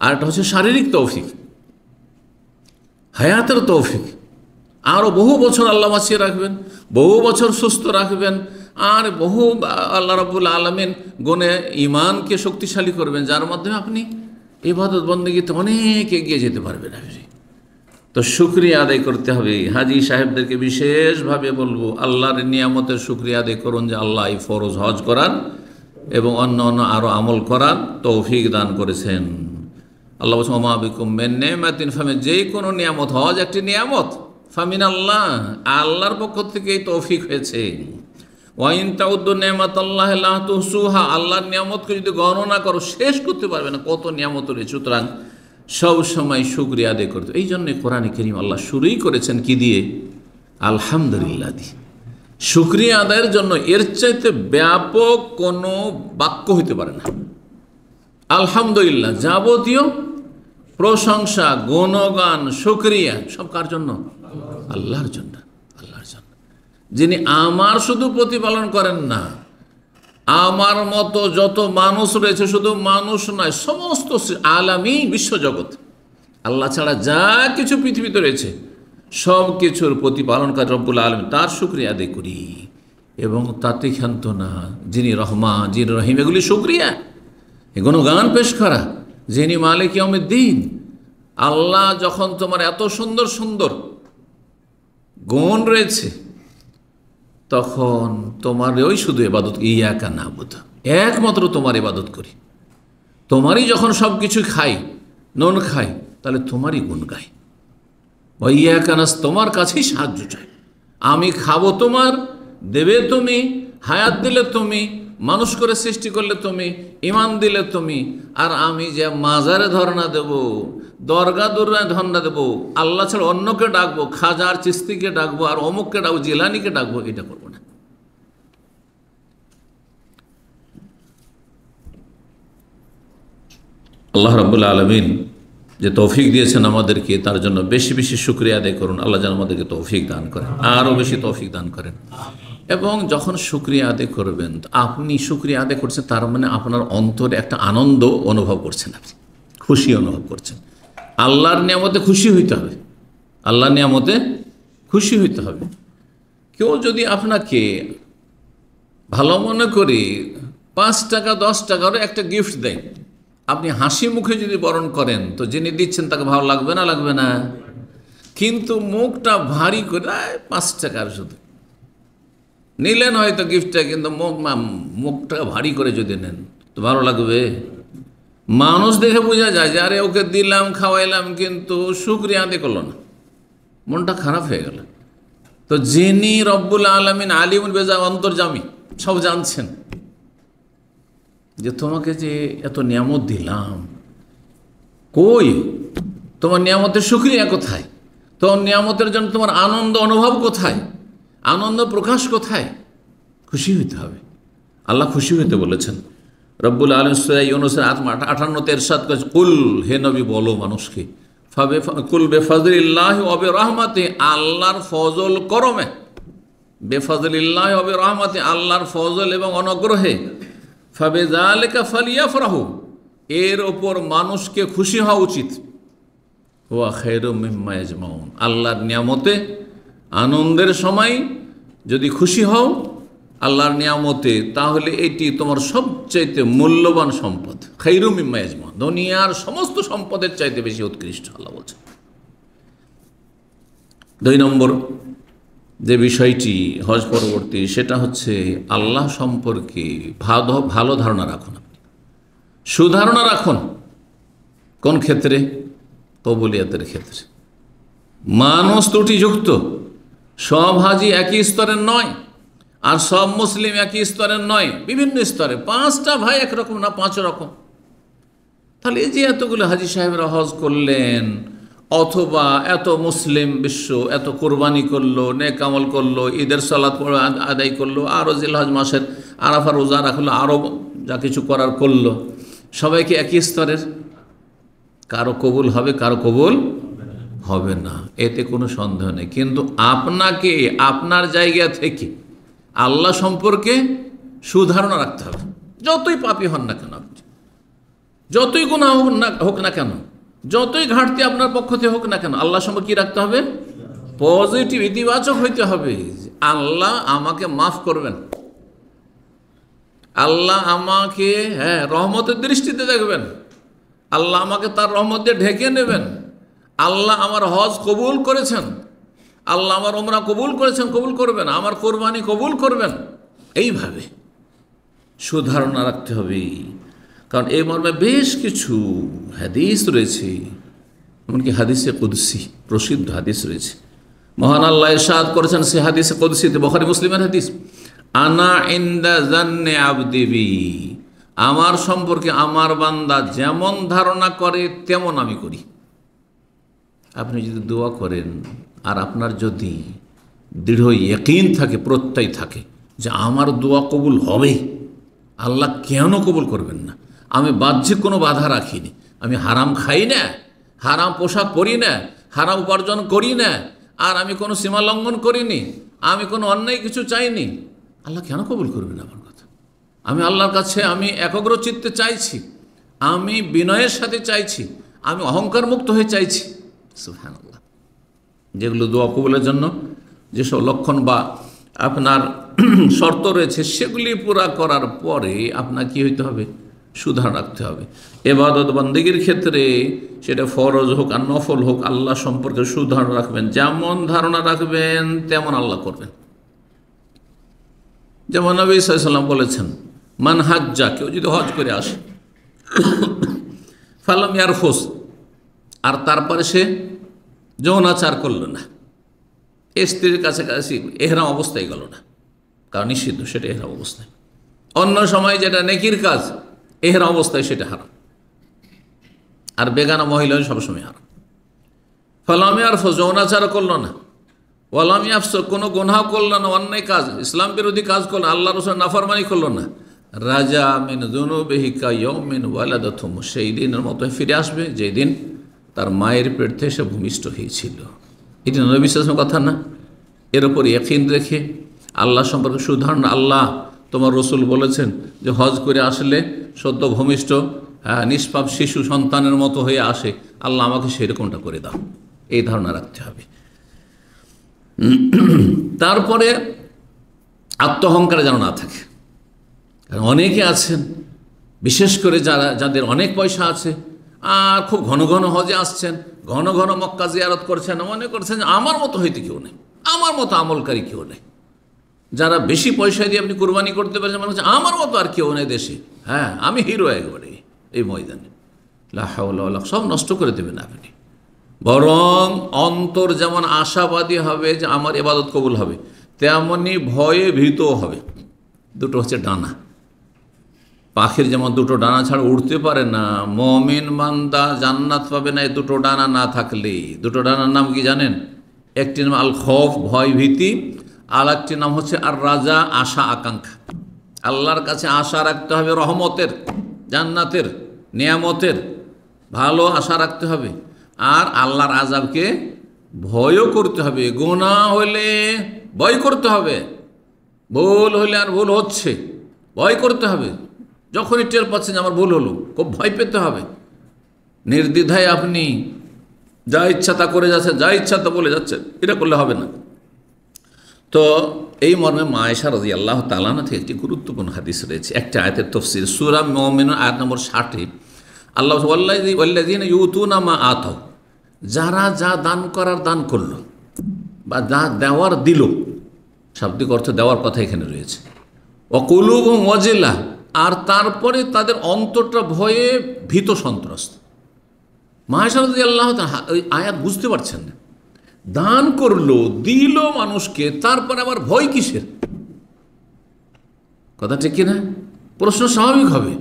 আর একটা হচ্ছে শারীরিক তৌফিক, হায়াতের তৌফিক। আরও বহু বছর আল্লাহ বাঁচিয়ে রাখবেন, বহু বছর সুস্থ রাখবেন, আর বহু আল্লাহ রাব্বুল আলামিন গুণে ইমানকে শক্তিশালী করবেন, যার মাধ্যমে আপনি ইবাদত বন্দেগীতে অনেক এগিয়ে যেতে পারবে না। তো শুকরিয়া আদায় করতে হবে। হাজি সাহেবদেরকে বিশেষভাবে বলবো, আল্লাহর নিয়ামতের শুকরিয়া আদায় করুন যে আল্লাহ এই ফরজ হজ করার এবং অন্য অন্য আরও আমল করার তৌফিক দান করেছেন। আল্লাহ বলছেন ওমা বিকুম মিন নি'মাতিন ফামিন, যে কোনো নিয়ামত, হজ একটি নিয়ামত, ফামিন আল্লাহ, আল্লাহর পক্ষ থেকে এই তৌফিক হয়েছে। ওয়া ইন তাউদ্দু নি'মাতাল্লাহি লা তুহসুহা, আল্লাহর নিয়ামতকে যদি গণনা করো শেষ করতে পারবে না, কত নিয়ামত রয়েছে। সুতরাং সব সময় শুকরিয়া আদায় করতে। এই জন্যে কোরআনে কারীম আল্লাহ শুরুই করেছেন কি দিয়ে? আলহামদুলিল্লাহ দিয়ে। শুকরিয়া আদায়ের জন্য এর চাইতে ব্যাপক কোনো বাক্য হইতে পারে না। আলহামদুলিল্লাহ, যাবতীয় প্রশংসা, গুণগান, শুকরিয়া সব কার জন্য? আল্লাহর জন্য। আল্লাহর জন্য, যিনি আমার শুধু প্রতিপালন করেন না, আমার মতো যত মানুষ রয়েছে, শুধু মানুষ নয়, সমস্ত আলামী বিশ্বজগৎ, আল্লাহ ছাড়া যা কিছু পৃথিবীতে রয়েছে সব কিছুর প্রতিপালনকারী রব্বুল আলামিন, তার শুকরিয়া আদায় করি। এবং তাতে ক্ষান্ত না, যিনি রহমান, যিনি রহিম, এগুলি শুকরিয়া, এগুলো গান পেশ করা। যিনি মালিক ইয়াউমিদ্দিন, আল্লাহ যখন তোমার এত সুন্দর সুন্দর গুণ রয়েছে, তখন তোমার ওই শুধু ইবাদত, ইয়াকা নাবুদু, একমাত্র তোমার ইবাদত করি। তোমারই যখন সব কিছু খাই, নুন খাই, তাহলে তোমারই গুণ গাই। ওই ইয়াকা নাস, তোমার কাছেই সাহায্য চাই। আমি খাবো তোমার, দেবে তুমি, হায়াত দিলে তুমি, মানুষ করে সৃষ্টি করলে তুমি, ইমান দিলে তুমি। আর আমি যে মাজারে ধর্ণা দেব, দরগা দুর্গায় ধর্ণা দেবো, আল্লাহ ছাড়া অন্যকে ডাকবো, খাজার চিস্তিকে ডাকবো, আর অমুককে ডাকবো, জিলানিকে ডাকবো, এটা করবো না। আল্লাহ রাব্বুল আলামিন যে তৌফিক দিয়েছেন আমাদেরকে, তার জন্য বেশি বেশি শুকরিয়া আদায় করুন। আল্লাহ যেন আমাদেরকে তৌফিক দান করেন, আরও বেশি তৌফিক দান করেন। এবং যখন শুকরিয়া আদায় করবেন, আপনি শুকরিয়া আদায় করছেন, তার মানে আপনার অন্তরে একটা আনন্দ অনুভব করছেন, আপনি খুশি অনুভব করছেন। আল্লাহর নিয়ামতে খুশি হইতে হবে, আল্লাহর নিয়ামতে খুশি হইতে হবে। কেউ যদি আপনাকে ভালো মনে করে 5 টাকা 10 টাকারও একটা গিফট দেয়, আপনি হাসি মুখে যদি বরণ করেন, তো যিনি দিচ্ছেন তাকে ভালো লাগবে না? লাগবে না? কিন্তু মুখটা ভারী করে 5 টাকার শুধু নিলেন হয়তো গিফটটা, কিন্তু মুখটা ভারী করে যদি নেন তো ভালো লাগবে? মানুষ দেখে বোঝা যায় যে আরে ওকে দিলাম, খাওয়াইলাম, কিন্তু শুকরিয়া আদায় করলো না, মনটা খারাপ হয়ে গেল। তো যিনি রব্বুল আলামিন আলিমুল বেজা, অন্তর্যামী, সব জানছেন, যে তোমাকে যে এত নিয়ামত দিলাম, কই তোমার নিয়ামতের শুকরিয়া কোথায়? তোমার নিয়ামতের জন্য তোমার আনন্দ অনুভব কোথায়? আনন্দ প্রকাশ কোথায়? খুশি হইতে হবে। আল্লাহ খুশি হইতে বলেছেন। রব্বুল আলামিন সূরা ইউনূসের 58তে ইরশাদ করেছেন, কুল, হে নবী বলো মানুষকে, কুল বেফাজলিল্লাহি ওয়া বিরহমাতিহি, আল্লাহর ফজল করমে, বেফাজলিল্লাহি ওয়া বিরহমাতিহি, আল্লাহর ফজল এবং অনুগ্রহে, ফাবিযালিকা ফালিয়াফরাহু, এর ওপর মানুষকে খুশি হওয়া উচিত। ওয়া খায়রুম মিম্মা ইয়াজমাউন, আল্লাহর নিয়ামতে আনন্দের সময় যদি খুশি হও আল্লাহর নিয়ামতে, তাহলে এটি তোমার সবচাইতে মূল্যবান সম্পদ। খায়রুম মিম্মা ইয়াজমাউন, দুনিয়ার সমস্ত সম্পদের চাইতে বেশি উৎকৃষ্ট, আল্লাহ বলছেন। 2 নম্বর যে বিষয়টি হজ পরবর্তী, সেটা হচ্ছে আল্লাহ সম্পর্কে ভালো ধারণা রাখুন, আপনি সুধারণা রাখুন। কোন ক্ষেত্রে? কবুলিয়াতের ক্ষেত্রে। মানুষ ত্রুটিযুক্ত, সব হাজি একই স্তরের নয়, আর সব মুসলিম একই স্তরের নয়, বিভিন্ন স্তরে। 5টা ভাই একরকম না, 5 রকম। তাহলে এই যে এতগুলো হাজি সাহেবরা হজ করলেন, অথবা এত মুসলিম বিশ্ব এত কোরবানি করলো, নেক আমল করলো, ঈদের সালাত আদায় করলো, আরও জিলহজ মাসের আরাফা রোজা রাখলো, আরও যা কিছু করার করলো, সবাইকে একই স্তরের? কারো কবুল হবে, কারো কবুল হবে না, এতে কোনো সন্দেহ নেই। কিন্তু আপনাকে আপনার জায়গা থেকে আল্লাহ সম্পর্কে সুধারণা রাখতে হবে। যতই পাপী হন না কেন আপনি, যতই গুনাহ হোক না কেন, যতই ঘাটতি আপনার পক্ষ থেকে হোক না কেন, আল্লাহ সম্পর্কে কী রাখতে হবে? পজিটিভ, ইতিবাচক হইতে হবে। আল্লাহ আমাকে মাফ করবেন, আল্লাহ আমাকে রহমতের দৃষ্টিতে দেখবেন, আল্লাহ আমাকে তার রহমত দিয়ে ঢেকে নেবেন, আল্লাহ আমার হজ কবুল করেছেন, আল্লাহ আমার উমরা কবুল করেছেন, কবুল করবেন, আমার কোরবানি কবুল করবেন। এইভাবে সুধারণা রাখতে হবে। কারণ এই মর্মে বেশ কিছু হাদিস রয়েছে, এমনকি হাদিসে কুদসি, প্রসিদ্ধ হাদিস রয়েছে। মহান আল্লাহ ইরশাদ করেছেন সে হাদিসে কুদসিতে, বুখারী মুসলিমের হাদিস, আনা ইনদা জান্নি আবদি বি, আমার সম্পর্কে আমার বান্দা যেমন ধারণা করে তেমন আমি করি। আপনি যদি দোয়া করেন আর আপনার যদি দৃঢ় ইয়াকিন থাকে, প্রত্যয় থাকে যে আমার দোয়া কবুল হবে, আল্লাহ কেন কবুল করবেন না? আমি বাহ্যিক কোনো বাধা রাখিনি, আমি হারাম খাই না, হারাম পোশাক পরি না, হারাম উপার্জন করি না, আর আমি কোনো সীমা লঙ্ঘন করিনি, আমি কোনো অন্যায় কিছু চাইনি, আল্লাহ কেন কবুল করবেন আমার কথা? আমি আল্লাহর কাছে আমি একাগ্র চিত্তে চাইছি, আমি বিনয়ের সাথে চাইছি, আমি অহংকার মুক্ত হয়ে চাইছি। সুবহানাল্লাহ। যেগুলো দোয়া কবুলের জন্য যেসব লক্ষণ বা আপনার শর্ত রয়েছে, সেগুলি পুরা করার পরে আপনার কি হইতে হবে? সুধারণা রাখতে হবে। ইবাদত বন্দেগীর ক্ষেত্রে সেটা ফরজ হোক আর নফল হোক, আল্লাহ সম্পর্কে সুধারণা রাখবেন। যেমন ধারণা রাখবেন তেমন আল্লাহ করবেন। যেমন নবী সাল্লাল্লাহু আলাইহি ওয়াসাল্লাম বলেছেন, মান হাজ্জা, কেউ যদি হজ করে আসে, ফালাম ইয়ারফুস, আর তারপরে সে যৌনাচার করল না, স্ত্রীর কাছাকাছি এহরাম অবস্থায় গেল না, কারণ নিষিদ্ধ সেটা এহরাম অবস্থায়। অন্য সময় যেটা নেকির কাজ, এহরাম অবস্থায় সেটা হারাম, আর বেগানা মহিলা সবসময় হারাম। ফালাম ইয়ারফুস, যৌনাচার করল না, ওয়ালাম ইয়াফসুক, কোনো গুনাহ করল না, অন্যায় কাজ, ইসলাম বিরোধী কাজ করল, আল্লাহ রাসূলের নাফরমানি করল না, রাজা মিন যুনুবিহি কায়াউমিন ওয়ালাদাতুহু, সেই দিনের মতো ফিরে আসবে যেই দিন তার মায়ের পেট থেকে সে ভূমিষ্ঠ হয়েছিল। এটি নবী সাল্লাল্লাহু আলাইহি ওয়াসাল্লামের কথা না? এর উপর ইয়াকিন রেখে আল্লাহ সম্পর্কে সুধারণা, আল্লাহ তোমার রসুল বলেছেন যে হজ করে আসলে সদ্য ভূমিষ্ঠ নিষ্পাপ শিশু সন্তানের মতো হয়ে আসে, আল্লাহ আমাকে সেরকমটা করে দাও, এই ধারণা রাখতে হবে। তারপরে আত্মহংকারে যেন না থাকে। কারণ অনেকে আছেন, বিশেষ করে যাদের অনেক পয়সা আছে আর খুব ঘন ঘন হজে আসছেন, ঘন ঘন মক্কা জিয়ারত করছেন, মনে করছেন আমার মতো হইতে কেউ নেই, আমার মতো আমলকারী কেউ নেই। যারা বেশি পয়সা দিয়ে আপনি কুরবানি করতে পারছেন, মনে হচ্ছে আমার মতো আর কেউ নেই দেশে, হ্যাঁ আমি হিরো একবারে এই ময়দানে। লা হাওলা ওয়ালা, সব নষ্ট করে দেবেন আপনি। বরং অন্তর যেমন আশাবাদী হবে যে আমার ইবাদত কবুল হবে, তেমনি ভয়ে ভীতও হবে। দুটো হচ্ছে ডানা। পাখির যেমন দুটো ডানা ছাড়া উড়তে পারে না, মুমিন বান্দা জান্নাত পাবে না এই দুটো ডানা না থাকলে। দুটো ডানার নাম কি জানেন? একটির নাম আল খৌফ, ভয় ভীতি, আর একটির নাম হচ্ছে আর রাজা, আশা আকাঙ্ক্ষা। আল্লাহর কাছে আশা রাখতে হবে রহমতের, জান্নাতের, নিয়ামতের, ভালো আশা রাখতে হবে। আর আল্লাহর আযাবকে ভয়ও করতে হবে। গুনাহ হলে ভয় করতে হবে, ভুল হলে আর ভুল হচ্ছে ভয় করতে হবে। যখনই টের পাচ্ছেন আমার ভুল হলো, খুব ভয় পেতে হবে। নির্দ্বিধায় আপনি যা ইচ্ছা তা করে যাচ্ছেন, যা ইচ্ছা তা বলে যাচ্ছেন, এটা করলে হবে না। তো এই মর্মে মা আয়েশা রাদিয়াল্লাহু তাআলা আনহা থেকে একটি গুরুত্বপূর্ণ হাদিস রয়েছে। একটা আয়াতের তাফসীর, সূরা মুমিনুন আয়াত নম্বর 60-এ আল্লাহ ওয়াল্লাযীনা ইউতুনা মা আতাউ, যারা যা দান করার দান করলো বা যা দেওয়ার দিল, শাব্দিক অর্থ দেওয়ার কথা এখানে রয়েছে। ওয়া কুলুবুহুম ওয়াজিলা, আর তারপরে তাদের অন্তরটা ভয়ে ভীত সন্ত্রস্ত। মা আয়েশা রাদিয়াল্লাহু তাআলা ওই আয়াত বুঝতে পারছেন না, দান করলো, দিল মানুষকে, তারপরে আবার ভয় কিসের? কথা ঠিক কিনা? প্রশ্ন স্বাভাবিক হবে।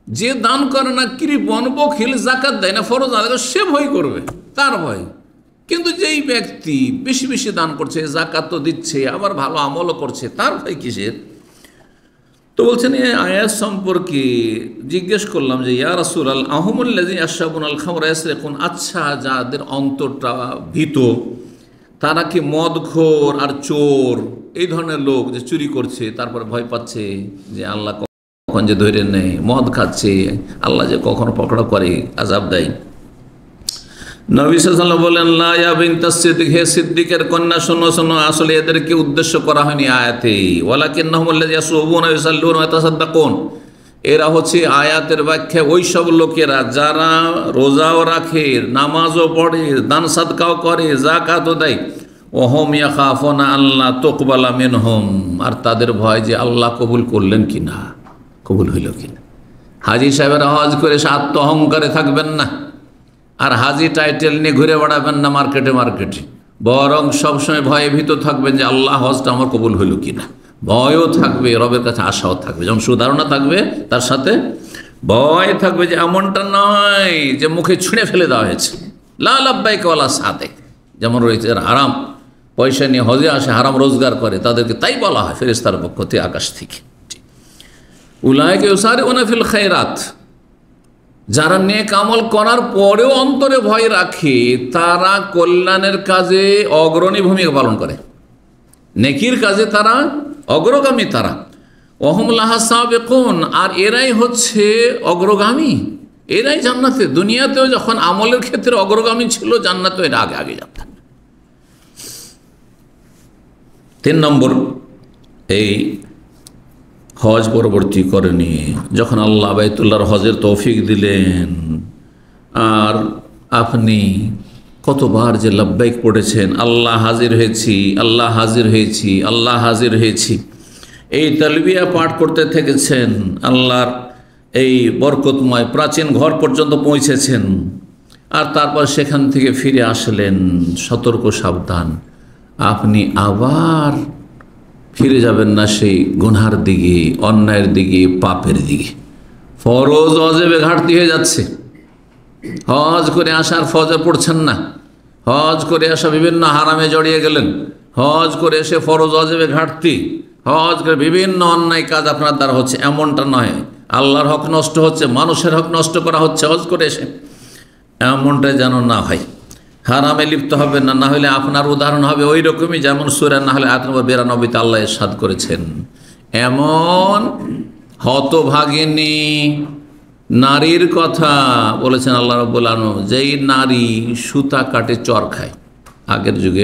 যে দান করে না, কৃপণ, বখিল, যাকাত দেয় না, ফরজ আদায় করে, সে ভয় করবে, তার ভয়। কিন্তু যেই ব্যক্তি বেশি বেশি দান করছে, যাকাত তো দিচ্ছে, আবার ভালো আমলও করছে, তার ভয় কিসের? তো বলছেন এই আয়াত সম্পর্কে জিজ্ঞেস করলাম যে ইয়া রাসূলুল্লাহ, আহুমুল্লাযী আশরাবুনাল খামরা ইয়াসরিকুন, আচ্ছা যাদের অন্তরটা ভীত, তারা কি মদখোর আর চোর, এই ধরনের লোক যে চুরি করছে তারপরে ভয় পাচ্ছে যে আল্লাহ কখন যে ধরে নেয়, মদ খাচ্ছে, আল্লাহ যে কখনো পকড়া করে, আযাব দেয়। নবী সাল্লাল্লাহু আলাইহি ওয়াসাল্লাম বলেন, লা ইয়া বিনতাস সিদ্দিক, হে সিদ্দিকের কন্যা, শোনো শোনো, আসলে এদেরকে উদ্দেশ্য করা হয়নি আয়াতে। ওয়ালাকিন্নাহুমুল্লাযী ইয়াসুবুনা ওয়া ইউসাল্লুনা ওয়া ইয়াতাসাদ্দাকুন, এরা হচ্ছে আয়াতের ব্যাখ্যা ওই সব লোকেরা যারা রোজাও রাখে, নামাজও পড়ে, দান সাদকাও করে, যাকাতও দেয়, ওহম ইয়াখাফুনা আল্লাহ তুকবালা মিনহুম, আর তাদের ভয় যে আল্লাহ কবুল করলেন কিনা, কবুল হইল কিনা। হাজী সাহেবেরা হজ করে সে আত্ম অহংকারে থাকবেন না, আর হাজী টাইটেল নিয়ে ঘুরে বেড়াবেন না মার্কেটে মার্কেটে, বরং সবসময় ভয়ে ভীত থাকবেন যে আল্লাহ হজটা আমার কবুল হইল কিনা। ভয়ও থাকবে, রবের কাছে আশাও থাকবে, যেমন সুধারণা থাকবে তার সাথে ভয় থাকবে, যে এমনটা নয় যে মুখে ছুঁড়ে ফেলে দেওয়া হয়েছে। লা লাব্বাইক ওয়ালা সাদেক, যেমন রয়েছে হারাম পয়সা নিয়ে হজে আসে, হারাম রোজগার করে, তাদেরকে তাই বলা হয় ফেরেশতার পক্ষ থেকে, আকাশ থেকে। উলাইকা ইউসারিউনা ফিল খায়রাত, যারা নেক আমল করার পরেও অন্তরে ভয় রাখে, তারা কল্যাণের কাজে অগ্রণী ভূমিকা পালন করে, নেকির কাজে তারা অগ্রগামী। তারা ওহুম লাহা সাবিকুন, আর এরাই হচ্ছে অগ্রগামী, এরাই জান্নাতে, দুনিয়াতেও যখন আমলের ক্ষেত্রে অগ্রগামী ছিল, জান্নাতেও এরা আগে আগে যাবেন। 3 নম্বর, এই হজ পরবর্তী করেনি, যখন আল্লাহ বাইতুল্লাহর হজের তৌফিক দিলেন, আর আপনি কতবার যে লব্বাইক পড়েছেন, আল্লাহ হাজির হয়েছি, আল্লাহ হাজির হয়েছি, আল্লাহ হাজির হয়েছি, এই তালবিয়া পাঠ করতে থেকেছেন, আল্লাহর এই বরকতময় প্রাচীন ঘর পর্যন্ত পৌঁছেছেন, আর তারপর সেখান থেকে ফিরে আসলেন, সতর্ক সাবধান, আপনি আবার ফিরে যাবেন না সেই গুনহার দিকে, অন্যায়ের দিকে, পাপের দিকে। ফরজ ওয়াজিবে ঘাটতি হয়ে যাচ্ছে, হজ করে আসার ফজর পড়ছেন না, হজ করে আসা বিভিন্ন হারামে জড়িয়ে গেলেন, হজ করে এসে ফরজ ওয়াজিবে ঘাটতি, হজ করে বিভিন্ন অন্যায় কাজ আপনার দ্বারা হচ্ছে, এমনটা নয়। আল্লাহর হক নষ্ট হচ্ছে, মানুষের হক নষ্ট করা হচ্ছে হজ করে এসে, এমনটা যেন না হয়। হারামে লিপ্ত হবে না, না হলে আপনার উদাহরণ হবে ওই রকমই, যেমন সূরা না হলে 92 আল্লাহ ইরশাদ করেছেন, এমন হতভাগিনী নারীর কথা বলেছেন আল্লাহ রাব্বুল আলামিন, যেই নারী সুতা কাটে চর খায়। আগের যুগে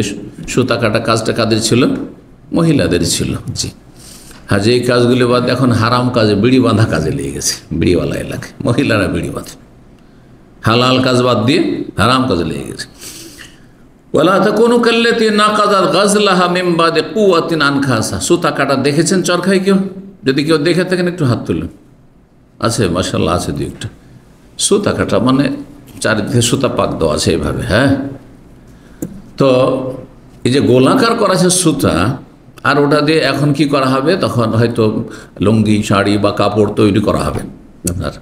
সুতা কাটা কাজটা কাদের ছিল? মহিলাদের ছিল। জি হ্যাঁ, যেই কাজগুলি বাদ এখন হারাম কাজে, বিড়ি বাঁধা কাজে লেগে গেছে, বিড়িওয়ালা এলাকায় মহিলারা বিড়ি বাঁধে, হালাল কাজ বাদ দিয়ে হারাম কাজে লেগে গেছে। ওয়ালা তাকুনু কাল্লাতী নাকাযাত গাজলাহা মিন বাদি কুওয়াতিন আনকাসা। সুতা কাটা দেখেছেন চরখায় কেউ? যদি কেউ দেখে থাকেন একটু হাত তুলুন। আছে, মাশাআল্লাহ আছে দুই একটা। সুতা কাটা মানে চারিদিকে সুতা পাক দেওয়া আছে এইভাবে। হ্যাঁ, তো এই যে গোলাকার করা আছে সুতা, আর ওটা দিয়ে এখন কি করা হবে, তখন হয়তো লুঙ্গি, শাড়ি বা কাপড় তৈরি করা হবে আপনার।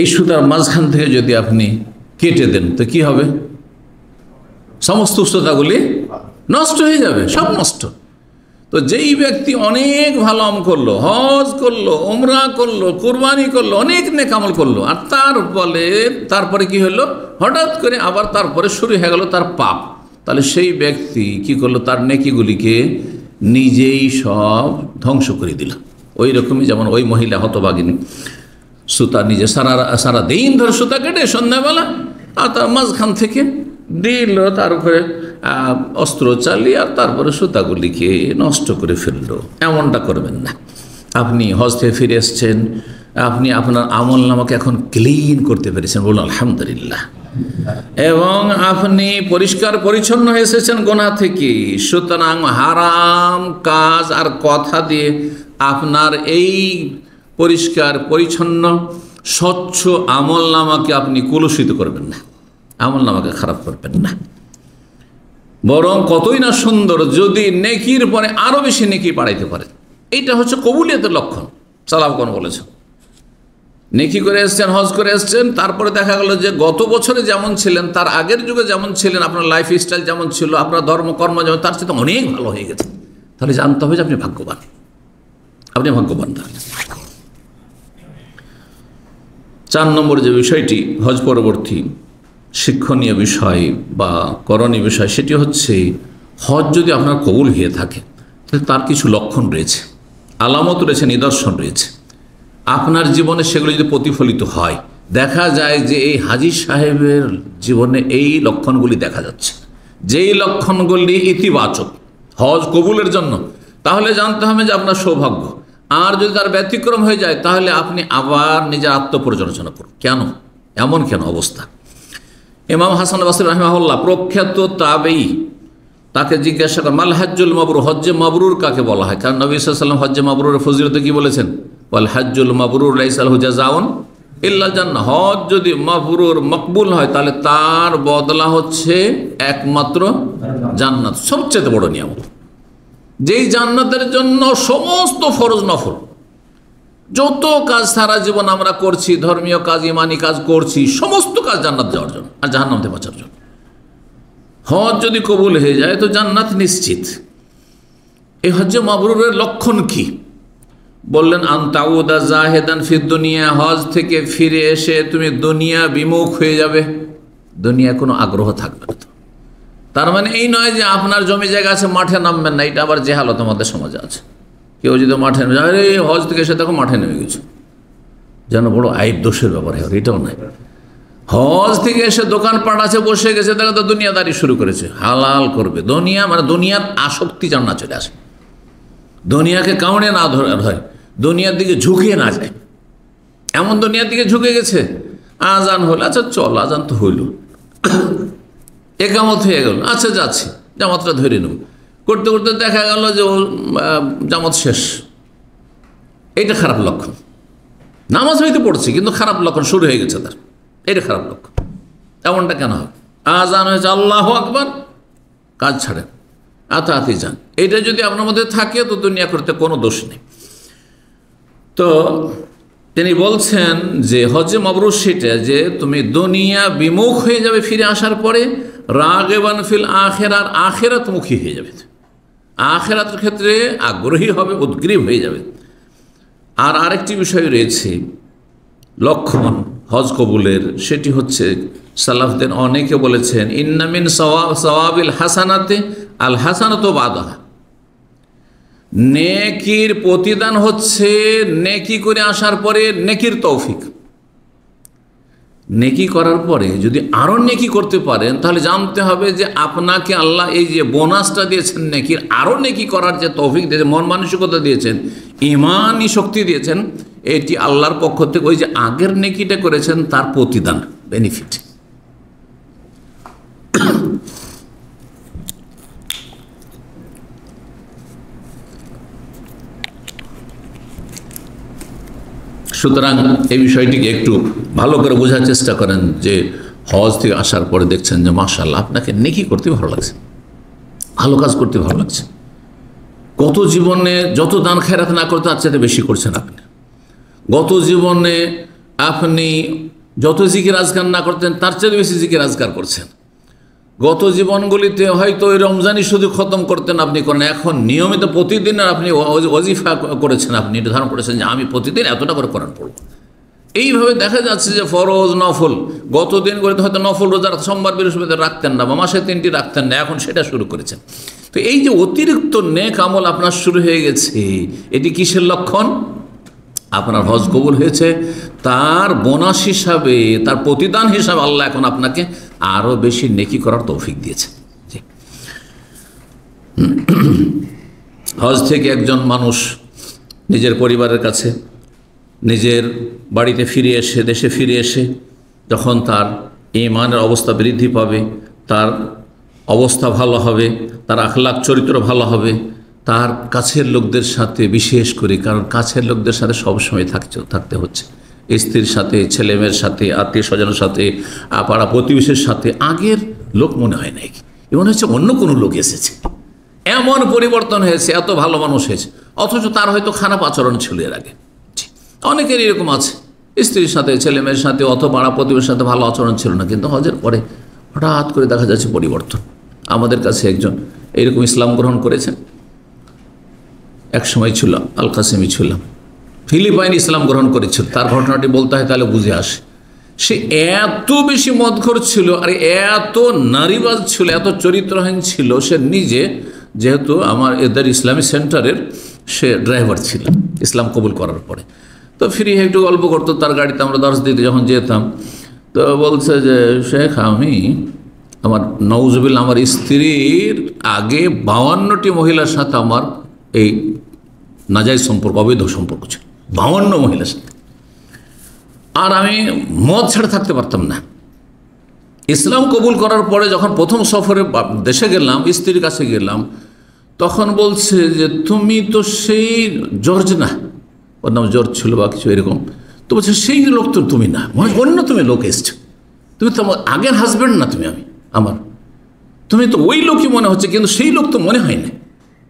এই সুতার মাঝখান থেকে যদি আপনি কেটে দেন তো কি হবে? সমস্ত সুতাগুলি নষ্ট হয়ে যাবে, সব নষ্ট। তো যেই ব্যক্তি অনেক ভালো আমল করলো, হজ করলো, উমরা করলো, কুরবানি করলো, অনেক নেক আমল করলো, আর তারপরে কি হলো, হঠাৎ করে আবার তারপরে শুরু হয়ে গেল তার পাপ, তাহলে সেই ব্যক্তি কি করলো, তার নেকিগুলিকে নিজেই সব ধ্বংস করে দিল। ওই রকমই যেমন ওই মহিলা হতভাগিনী সুতা নিজে সারা দিন ধরে সুতা কেটে সন্ধ্যাবেলা, আর তার মাঝখান থেকে দিল, তার উপরে অস্ত্র চালিয়ে, আর তারপরে সুতাগুলিকে নষ্ট করে ফেললো। এমনটা করবেন না। আপনি হজ থেকে ফিরে এসছেন, আপনি আপনার আমল নামাকে এখন ক্লিন করতে পেরেছেন, বলুন আলহামদুলিল্লাহ, এবং আপনি পরিষ্কার পরিচ্ছন্ন হয়ে এসেছেন গোনা থেকে। সুতরাং হারাম কাজ আর কথা দিয়ে আপনার এই পরিষ্কার পরিচ্ছন্ন স্বচ্ছ আমল নামাকে আপনি কলুষিত করবেন না, আমল নামাকে খারাপ করবেন না, বরং কতই না সুন্দর যদি নেকির পরে আরো বেশি নেকি বাড়াইতে পারে। এইটা হচ্ছে কবুলিয়তের লক্ষণ। সালাফগণ বলেছেন, নেকি করে এসছেন, হজ করে এসছেন, তারপরে দেখা গেল যে গত বছরে যেমন ছিলেন, তার আগের যুগে যেমন ছিলেন, আপনার লাইফ স্টাইল যেমন ছিল, আপনার ধর্মকর্ম যেমন, তার সাথে অনেক ভালো হয়ে গেছে, তাহলে জানতে হবে যে আপনি ভাগ্যবান, আপনি ভাগ্যবান। তাহলে 4 নম্বর যে বিষয়টি হজ পরবর্তী শিক্ষণীয় বিষয় বা করণীয় বিষয়, সেটি হচ্ছে হজ যদি আপনার কবুল হয়ে থাকে তাহলে তার কিছু লক্ষণ রয়েছে, আলামত রয়েছে, নিদর্শন রয়েছে। আপনার জীবনে সেগুলো যদি প্রতিফলিত হয়, দেখা যায় যে এই হাজী সাহেবের জীবনে এই লক্ষণগুলি দেখা যাচ্ছে, যেই লক্ষণগুলি ইতিবাচক হজ কবুলের জন্য, তাহলে জানতে হবে যে আপনার সৌভাগ্য। আর যদি তার ব্যতিক্রম হয়ে যায় তাহলে আপনি আবার নিজের আত্মপর্যালোচনা করুন, কেন এমন কেন অবস্থা। ইমাম হাসান বসরি রাহিমাহুল্লাহ প্রখ্যাত তাবেঈ, তাকে জিজ্ঞাসা করেন মাল হজ্জুল মাবরুর, হজ্জে মাবরুর কাকে বলা হয়? কারণ নবী সাল্লাল্লাহু আলাইহি ওয়াসাল্লাম হজ্জে মাবরুরের ফজিলতে কি বলেছেন? ওয়াল হজ্জুল মাবরুর লাইসা লাহু জাযাউন ইল্লা জান্নাহ। হজ যদি মাবরুর মকবুল হয় তাহলে তার বদলা হচ্ছে একমাত্র জান্নাত, সবচেয়ে বড় নিয়ামত। যেই জান্নাতের জন্য সমস্ত ফরজ নফল যত কাজ সারা জীবন আমরা করছি, ধর্মীয় কাজ, ইমানি কাজ করছি, সমস্ত কাজ জান্নাত যাওয়ার জন্য আর জাহান্নাম থেকে বাঁচার জন্য। হজ যদি কবুল হয়ে যায় তো জান্নাত নিশ্চিত। এই হজ্জে মাবরুরের লক্ষণ কি? বললেন আনতাউদা জাহেদান ফিদ দুনিয়া, হজ থেকে ফিরে এসে তুমি দুনিয়া বিমুখ হয়ে যাবে, দুনিয়া কোনো আগ্রহ থাকবে না। তার মানে এই নয় যে আপনার জমি জায়গা আছে মাঠে নামবেন না, এটা আবার জেহালত আমাদের সমাজে আছে। কেউ যদি মাঠে নেমে যায়, আরে হজ থেকে এসে দেখো মাঠে নেমে গেছে, যেন বড় আইব দোষের ব্যাপার। এটাও নয়, হজ থেকে এসে দোকানপাট আছে বসে গেছে, দেখো তো দুনিয়াদারি শুরু করেছে, হালাল করবে। দুনিয়া মানে দুনিয়ার আসক্তি যেন না চলে আসে, দুনিয়াকে কামড়ে না ধরে, দুনিয়ার দিকে ঝুঁকিয়ে না যায়, এমন দুনিয়ার দিকে ঝুঁকে গেছে। আজান হলো, আচ্ছা চল, আজান তো হইল, একামত হয়ে গেল, আচ্ছা যাচ্ছি, জামাতটা ধরে নেব। করতে করতে দেখা গেল যে ও জামাত শেষ। এইটা খারাপ লক্ষণ। নামাজ হয়তো পড়ছি কিন্তু খারাপ লক্ষণ শুরু হয়ে গেছে তার, এটা খারাপ লক্ষণ। এমনটা কেন হবে? আজান হয়েছে, আল্লাহু আকবার, কাজ ছাড়েন, আতাআতি যান। এইটা যদি আপনার মধ্যে থাকে তো দুনিয়া করতে কোনো দোষ নেই। তো তিনি বলছেন যে হজ্জে মাবরুর সেটা যে তুমি দুনিয়া বিমুখ হয়ে যাবে ফিরে আসার পরে, রাগিবান ফিল আখিরাত, আখিরাতমুখী হয়ে যাবে, আখিরাতের ক্ষেত্রে আগ্রহী হবে, উদ্গ্রীব হয়ে যাবে। আর আরেকটি বিষয় রয়েছে লক্ষণ হজ কবুলের, সেটি হচ্ছে সালাফদের অনেকে বলেছেন ইন্না মিন সওয়াবিল হাসানাতে আল হাসানাতু বাদাহা, নেকির প্রতিদান হচ্ছে নেকি করে আসার পরে নেকির তৌফিক। নেকি করার পরে যদি আরও নেকি করতে পারেন তাহলে জানতে হবে যে আপনাকে আল্লাহ এই যে বোনাসটা দিয়েছেন নেকির, আরও নেকি করার যে তৌফিক দিয়েছেন, মন মানসিকতা দিয়েছেন, ইমানি শক্তি দিয়েছেন, এটি আল্লাহর পক্ষ থেকে ওই যে আগের নেকিটা করেছেন তার প্রতিদান, বেনিফিট। সুতরাং এই বিষয়টিকে একটু ভালো করে বোঝার চেষ্টা করেন যে হজ থেকে আসার পরে দেখছেন যে মাশাআল্লাহ আপনাকে নেকি করতে ভালো লাগছে, ভালো কাজ করতে ভালো লাগছে, গত জীবনে যত দান খেরাত না করতে তার চাইতে বেশি করছেন আপনি, গত জীবনে আপনি যত জিকির আজকার না করতেন তার চাইতে বেশি জিকির আজকার করছেন, গত জীবনগুলিতে হয়তো ওই রমজানই শুধু খতম করতেন আপনি করেন, এখন নিয়মিত প্রতিদিন আপনি ওয়াজিফা করেছেন, আপনি নির্ধারণ করেছেন যে আমি প্রতিদিন এতটা করে কোরআন পড়ব। এইভাবে দেখা যাচ্ছে যে ফরজ নফল গত দিনগুলিতে হয়তো নফল রোজা সোমবার বৃহস্পতিবার রাখতেন না বা মাসে 3টি রাখতেন না, এখন সেটা শুরু করেছেন। তো এই যে অতিরিক্ত নেক আমল আপনার শুরু হয়ে গেছে, এটি কিসের লক্ষণ? আপনার হজ কবুল হয়েছে, তার বোনাস হিসাবে, তার প্রতিদান হিসাবে আল্লাহ এখন আপনাকে আরও বেশি নেকি করার তৌফিক দিয়েছে। হজ থেকে একজন মানুষ নিজের পরিবারের কাছে, নিজের বাড়িতে ফিরে এসে, দেশে ফিরে এসে যখন তার ঈমানের অবস্থা বৃদ্ধি পাবে, তার অবস্থা ভালো হবে, তার আখলাক চরিত্র ভালো হবে, তার কাছের লোকদের সাথে বিশেষ করে, কারণ কাছের লোকদের সাথে সবসময় থাকতে হচ্ছে, স্ত্রীর সাথে, ছেলেমেয়ের সাথে, আত্মীয় স্বজনের সাথে, পাড়া প্রতিবেশীর সাথে আগের লোক মনে হয় নাকি, মনে হচ্ছে অন্য কোনো লোক এসেছে, এমন পরিবর্তন হয়েছে, এত ভালো মানুষ হয়েছে, অথচ তার হয়তো খারাপ আচরণ ছিল এর আগে। অনেকের এরকম আছে, স্ত্রীর সাথে, ছেলেমেয়ের সাথে, অত পাড়া প্রতিবেশীর সাথে ভালো আচরণ ছিল না, কিন্তু হজের পরে হঠাৎ করে দেখা যাচ্ছে পরিবর্তন। আমাদের কাছে একজন এইরকম ইসলাম গ্রহণ করেছেন, এক সময় ছিল আল কাসেমি ছিলাম, ফিলিপাইন ইসলাম গ্রহণ করেছিল, তার ঘটনাটি বলতে হয় তাহলে বুঝে আসে। সে এত বেশি মদখোর ছিল আর এত নারীবাজ ছিল, এত চরিত্রহীন ছিল, সে নিজে, যেহেতু আমার এদের ইসলামী সেন্টারের সে ড্রাইভার ছিল ইসলাম কবুল করার পরে, তো ফ্রি একটু গল্প করতো, তার গাড়িতে আমরা দর্শ দিতে যখন যেতাম, তো বলছে যে শেখ আমি আমার নওজুবিল্লাহ আমার স্ত্রীর আগে 52টি মহিলার সাথে আমার এই নাজায়েজ সম্পর্ক, অবৈধ সম্পর্ক ছিল 52 মহিলার সাথে। আর আমি মদ ছেড়ে থাকতে পারতাম না। ইসলাম কবুল করার পরে যখন প্রথম সফরে দেশে গেলাম, স্ত্রীর কাছে গেলাম, তখন বলছে যে তুমি তো সেই জর্জ না, ওর নাম জর্জ ছিল বা কিছু এরকম, তো বলছে সেই লোক তো তুমি না, অন্য তুমি লোক এসছো, তুমি তো আগের হাজব্যান্ড না, তুমি তুমি তো ওই লোকই মনে হচ্ছে, কিন্তু সেই লোক তো মনে হয় না।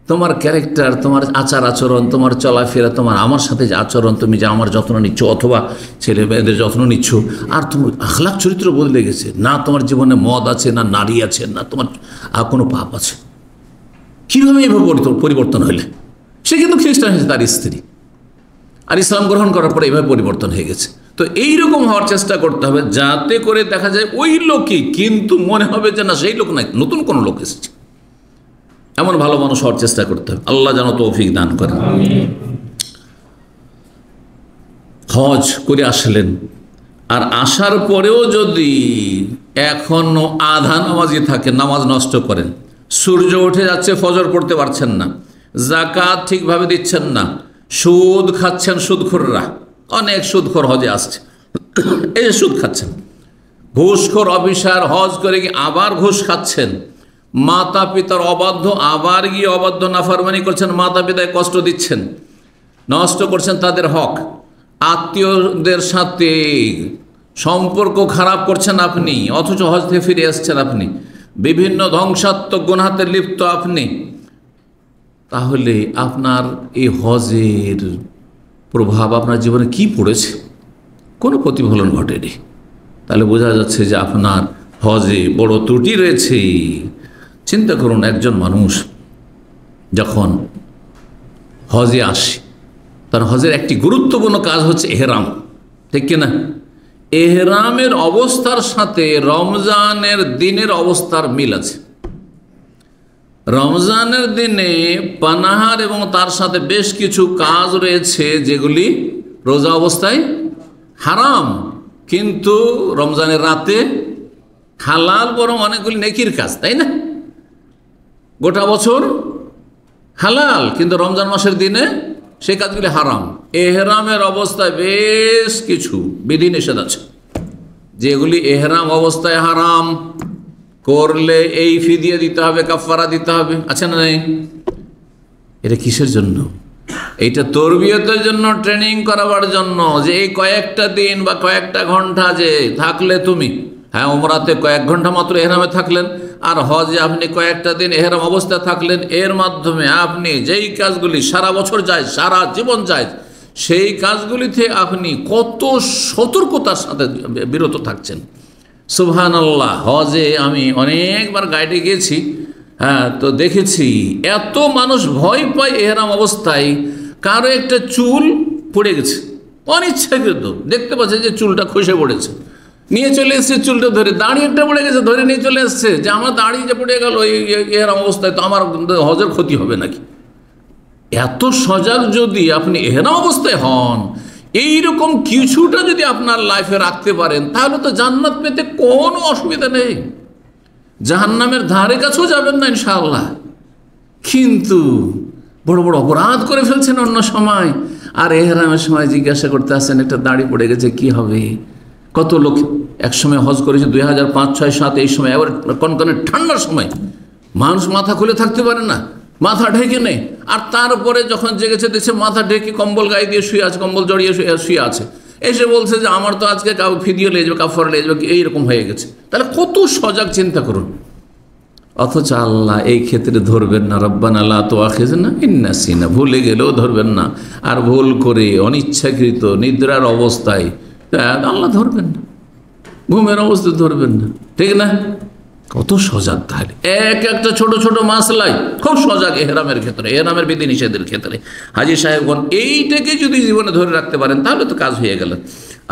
তোমার ক্যারেক্টার, তোমার আচার আচরণ, তোমার চলাফেরা, তোমার আমার সাথে যে আচরণ, তুমি যে আমার যত্ন নিচ্ছ অথবা ছেলে মেয়েদের যত্ন নিচ্ছ, আর তোমার আখলাক চরিত্র বদলে গেছে, না তোমার জীবনে মদ আছে, না নারী আছে, না তোমার আর কোনো পাপ আছে। কীভাবে এভাবে পরিবর্তন হইলে? সে কিন্তু খ্রিস্টান হয়েছে, তার স্ত্রী, আর ইসলাম গ্রহণ করার পরে এইভাবে পরিবর্তন হয়ে গেছে। তো এইরকম হওয়ার চেষ্টা করতে হবে যাতে করে দেখা যায় ওই লোকই, কিন্তু মনে হবে যে না সেই লোক নাই, নতুন কোনো লোক এসেছে। এমন ভালো মানুষ হওয়ার চেষ্টা করতে হবে। আল্লাহ যেন তৌফিক দান করেন। হজ করে আসলেন, আর আসার পরেও যদি এখনো আধা নামাজি থাকে, নামাজ নষ্ট করেন, সূর্য উঠে যাচ্ছে, ফজর পড়তে পারছেন না, যাকাত ঠিকভাবে দিচ্ছেন না, সুদ খাচ্ছেন, সুদখোররা, অনেক সুদখোর হজে আসছে, এই যে সুদ খাচ্ছেন, ঘুষখোর অফিসার হজ করে গিয়ে আবার ঘুষ খাচ্ছেন, মাতা পিতার অবাধ্য, আবার গিয়ে অবাধ্য নাফরমানি করছেন, মাতা পিতায় কষ্ট দিচ্ছেন, নষ্ট করছেন তাদের হক, আত্মীয়দের সাথে সম্পর্ক খারাপ করছেন আপনি, অথচ হজ থেকে ফিরে আসছেন আপনি, বিভিন্ন ধ্বংসাত্মক গুনাহাতে লিপ্ত আপনি, তাহলে আপনার এই হজের প্রভাব আপনার জীবনে কি পড়েছে? কোনো প্রতিফলন ঘটেনি। তাহলে বোঝা যাচ্ছে যে আপনার হজে বড় ত্রুটি রয়েছে। চিন্তা করুন, একজন মানুষ যখন হজে আসে, তার হজের একটি গুরুত্বপূর্ণ কাজ হচ্ছে এহরাম, ঠিক কিনা? এহরামের অবস্থার সাথে রমজানের দিনের অবস্থার মিল আছে। রমজানের দিনে পানাহার এবং তার সাথে বেশ কিছু কাজ রয়েছে যেগুলি রোজা অবস্থায় হারাম, কিন্তু রমজানের রাতে হালাল, বরং অনেকগুলি নেকির কাজ, তাই না? গোটা বছর হালাল, কিন্তু রমজান মাসের দিনে সেই কাজগুলি হারাম। এহরামের অবস্থায় বেশ কিছু বিধিনিষেধ আছে যেগুলি এহরাম অবস্থায় হারাম, করলে এই ফিদিয়া দিতে হবে, কাফারা দিতে হবে, আছে না নেই? এটা কিসের জন্য? এইটা তরবিয়তের জন্য, ট্রেনিং করাবার জন্য, যে এই কয়েকটা দিন বা কয়েকটা ঘন্টা যে থাকলে তুমি, হ্যাঁ ওমরাতে কয়েক ঘন্টা মাত্র এহরামে থাকলেন, আর হজে আপনি কয়েকটা দিন এহরাম অবস্থায় থাকলেন, এর মাধ্যমে আপনি যেই কাজগুলি সারা বছর যায়, সারা জীবন যায়, সেই কাজগুলিতে আপনি কত সতর্কতার সাথে বিরত থাকছেন। সুবহানাল্লাহ। হজে আমি অনেকবার গাইডে গিয়েছি, হ্যাঁ, তো দেখেছি এত মানুষ ভয় পায় এহরাম অবস্থায়, কারো একটা চুল পড়ে গেছে, অনিচ্ছাকৃত দেখতে পাচ্ছে যে চুলটা খসে পড়েছে, নিয়ে চলে এসছে চুলটা ধরে, দাড়ি একটা পড়ে গেছে, ধরে নিয়ে চলে এসছে যে আমার দাড়ি যে পড়ে গেল এহরাম অবস্থায়, তো আমার হজের ক্ষতি হবে নাকি? এত সজাগ যদি আপনি এহরাম অবস্থায় হন, এইরকম কিছুটা যদি আপনার লাইফে রাখতে পারেন, তাহলে তো জান্নাত পেতে কোনো অসুবিধা নেই, জাহান্নামের ধারে কাছেও যাবেন না ইনশাআল্লাহ। কিন্তু বড় বড় অপরাধ করে ফেলছেন অন্য সময়, আর এহরামের সময় জিজ্ঞাসা করতে আসেন একটা দাড়ি পড়ে গেছে কি হবে? কত লোক এক সময় হজ করেছে 2005, 6, 7, এই সময় আবার কনকনে ঠান্ডার সময় মানুষ মাথা খুলে থাকতে পারে না, মাথা ঢেকে নেই, আর তারপরে যখন জেগেছে দেখছে মাথা ঢেকে কম্বল গায়ে দিয়ে শুয়ে আছে, কম্বল জড়িয়ে শুয়ে আছে, এসে বলছে যে আমার তো আজকে ফিদিয়ে লেগে যাবে, কাফারা লেগে যাবে, এইরকম হয়ে গেছে। তাহলে কত সজাগ, চিন্তা করুন। অথচ আল্লাহ এই ক্ষেত্রে ধরবেন না, রব্বানা লা তুআখিযনা ইন নাসিনা, ভুলে গেলেও ধরবেন না, আর ভুল করে অনিচ্ছাকৃত নিদ্রার অবস্থায় আল্লাহ ধরবেন না, ঘুমের অবস্থায় ধরবেন না, ঠিক না? কত সজাগ। তাহলে একটা ছোট ছোট মাসলাই খুব সজাগ এহরামের ক্ষেত্রে, এহরামের বিধি নিষেধের ক্ষেত্রে। হাজী সাহেবগণ এইটাকে যদি জীবনে ধরে রাখতে পারেন তাহলে তো কাজ হয়ে গেল।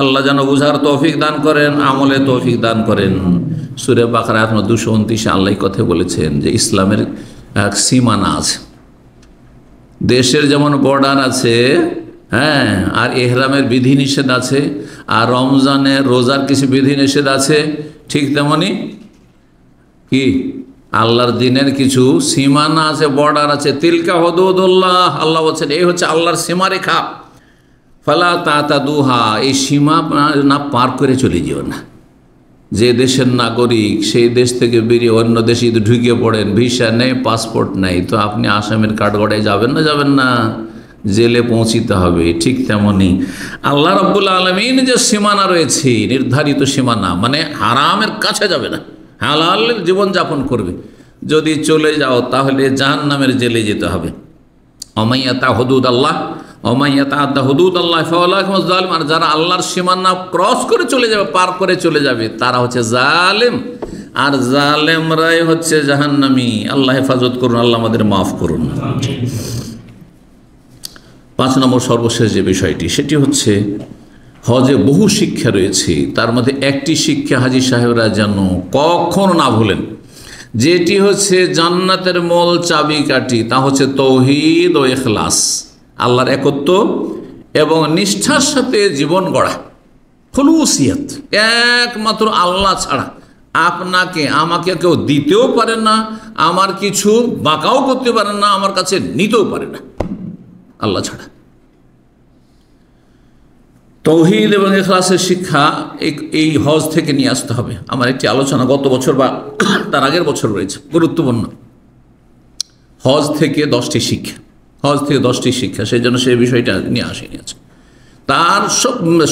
আল্লাহ যেন বুঝার তৌফিক দান করেন, আমলে তৌফিক দান করেন। সূরা বাকারা আয়াত 229 আল্লাহ কথা বলেছেন যে ইসলামের এক সীমানা আছে, দেশের যেমন বর্ডার আছে, হ্যাঁ, আর এহরামের বিধি নিষেধ আছে, আর রমজানের রোজার কিছু বিধি নিষেধ আছে, ঠিক তেমনি কি আল্লাহর দিনের কিছু সীমানা আছে, বর্ডার আছে। তিলকা হুদুদুল্লাহ, আল্লাহ বলছেন এই হচ্ছে আল্লাহর সীমারেখা। ফালা তাতাদুহা, এই সীমা না পার করে চলে যেও না। যে দেশের নাগরিক সেই দেশ থেকে বেরিয়ে অন্য দেশে যদি ঢুকে পড়েন, ভিসা নেই, পাসপোর্ট নেই, তো আপনি আসামের কাঠগড়ায় যাবেন না? যাবেন না, জেলে পৌঁছিতে হবে। ঠিক তেমনই আল্লাহ রাব্বুল আলামিন যে সীমানা রয়েছে, নির্ধারিত সীমানা, মানে হারামের কাছে যাবে না, হালাল জীবনযাপন করবে। যদি চলে যাও তাহলে জাহান্নামের জেলে যেতে হবে। অমাইয়াতা হুদুদ আল্লাহ, অমাইয়াতা আদা হুদুদ আল্লাহ ফাউলাইকুম যালিম, আর যারা আল্লাহর সীমানা ক্রস করে চলে যাবে, পার করে চলে যাবে, তারা হচ্ছে জালেম। আর জালেমরাই হচ্ছে জাহান্নামী। আল্লাহ হেফাজত করুন, আল্লাহ আমাদের মাফ করুন। 5 নম্বর সর্বশেষ যে বিষয়টি, সেটি হচ্ছে হজে বহু শিক্ষা রয়েছে, তার মধ্যে একটি শিক্ষা হাজী সাহেবরা যেন কখনো না ভুলেন, যেটি হচ্ছে জান্নাতের মূল চাবিকাঠি, তা হচ্ছে তৌহিদ ও ইখলাস, আল্লাহর একত্ব এবং নিষ্ঠার সাথে জীবন গড়া। খুলুসিয়াত, একমাত্র আল্লাহ ছাড়া আপনাকে আমাকে কেউ দিতেও পারে না, আমার কিছু বাঁকাও করতে পারে না, আমার কাছে নিতেও পারে না, আল্লাহ ছাড়া। তৌহিদ এবং ইখলাসের শিক্ষা এই হজ থেকে নিয়ে আসতে হবে। আমার একটি আলোচনা গত বছর বা তার আগের বছর রয়েছে, গুরুত্বপূর্ণ। হজ থেকে 10টি শিক্ষা, হজ থেকে 10টি শিক্ষা, সেই জন্য সেই বিষয়টা নিয়ে আসেনি আছে। তার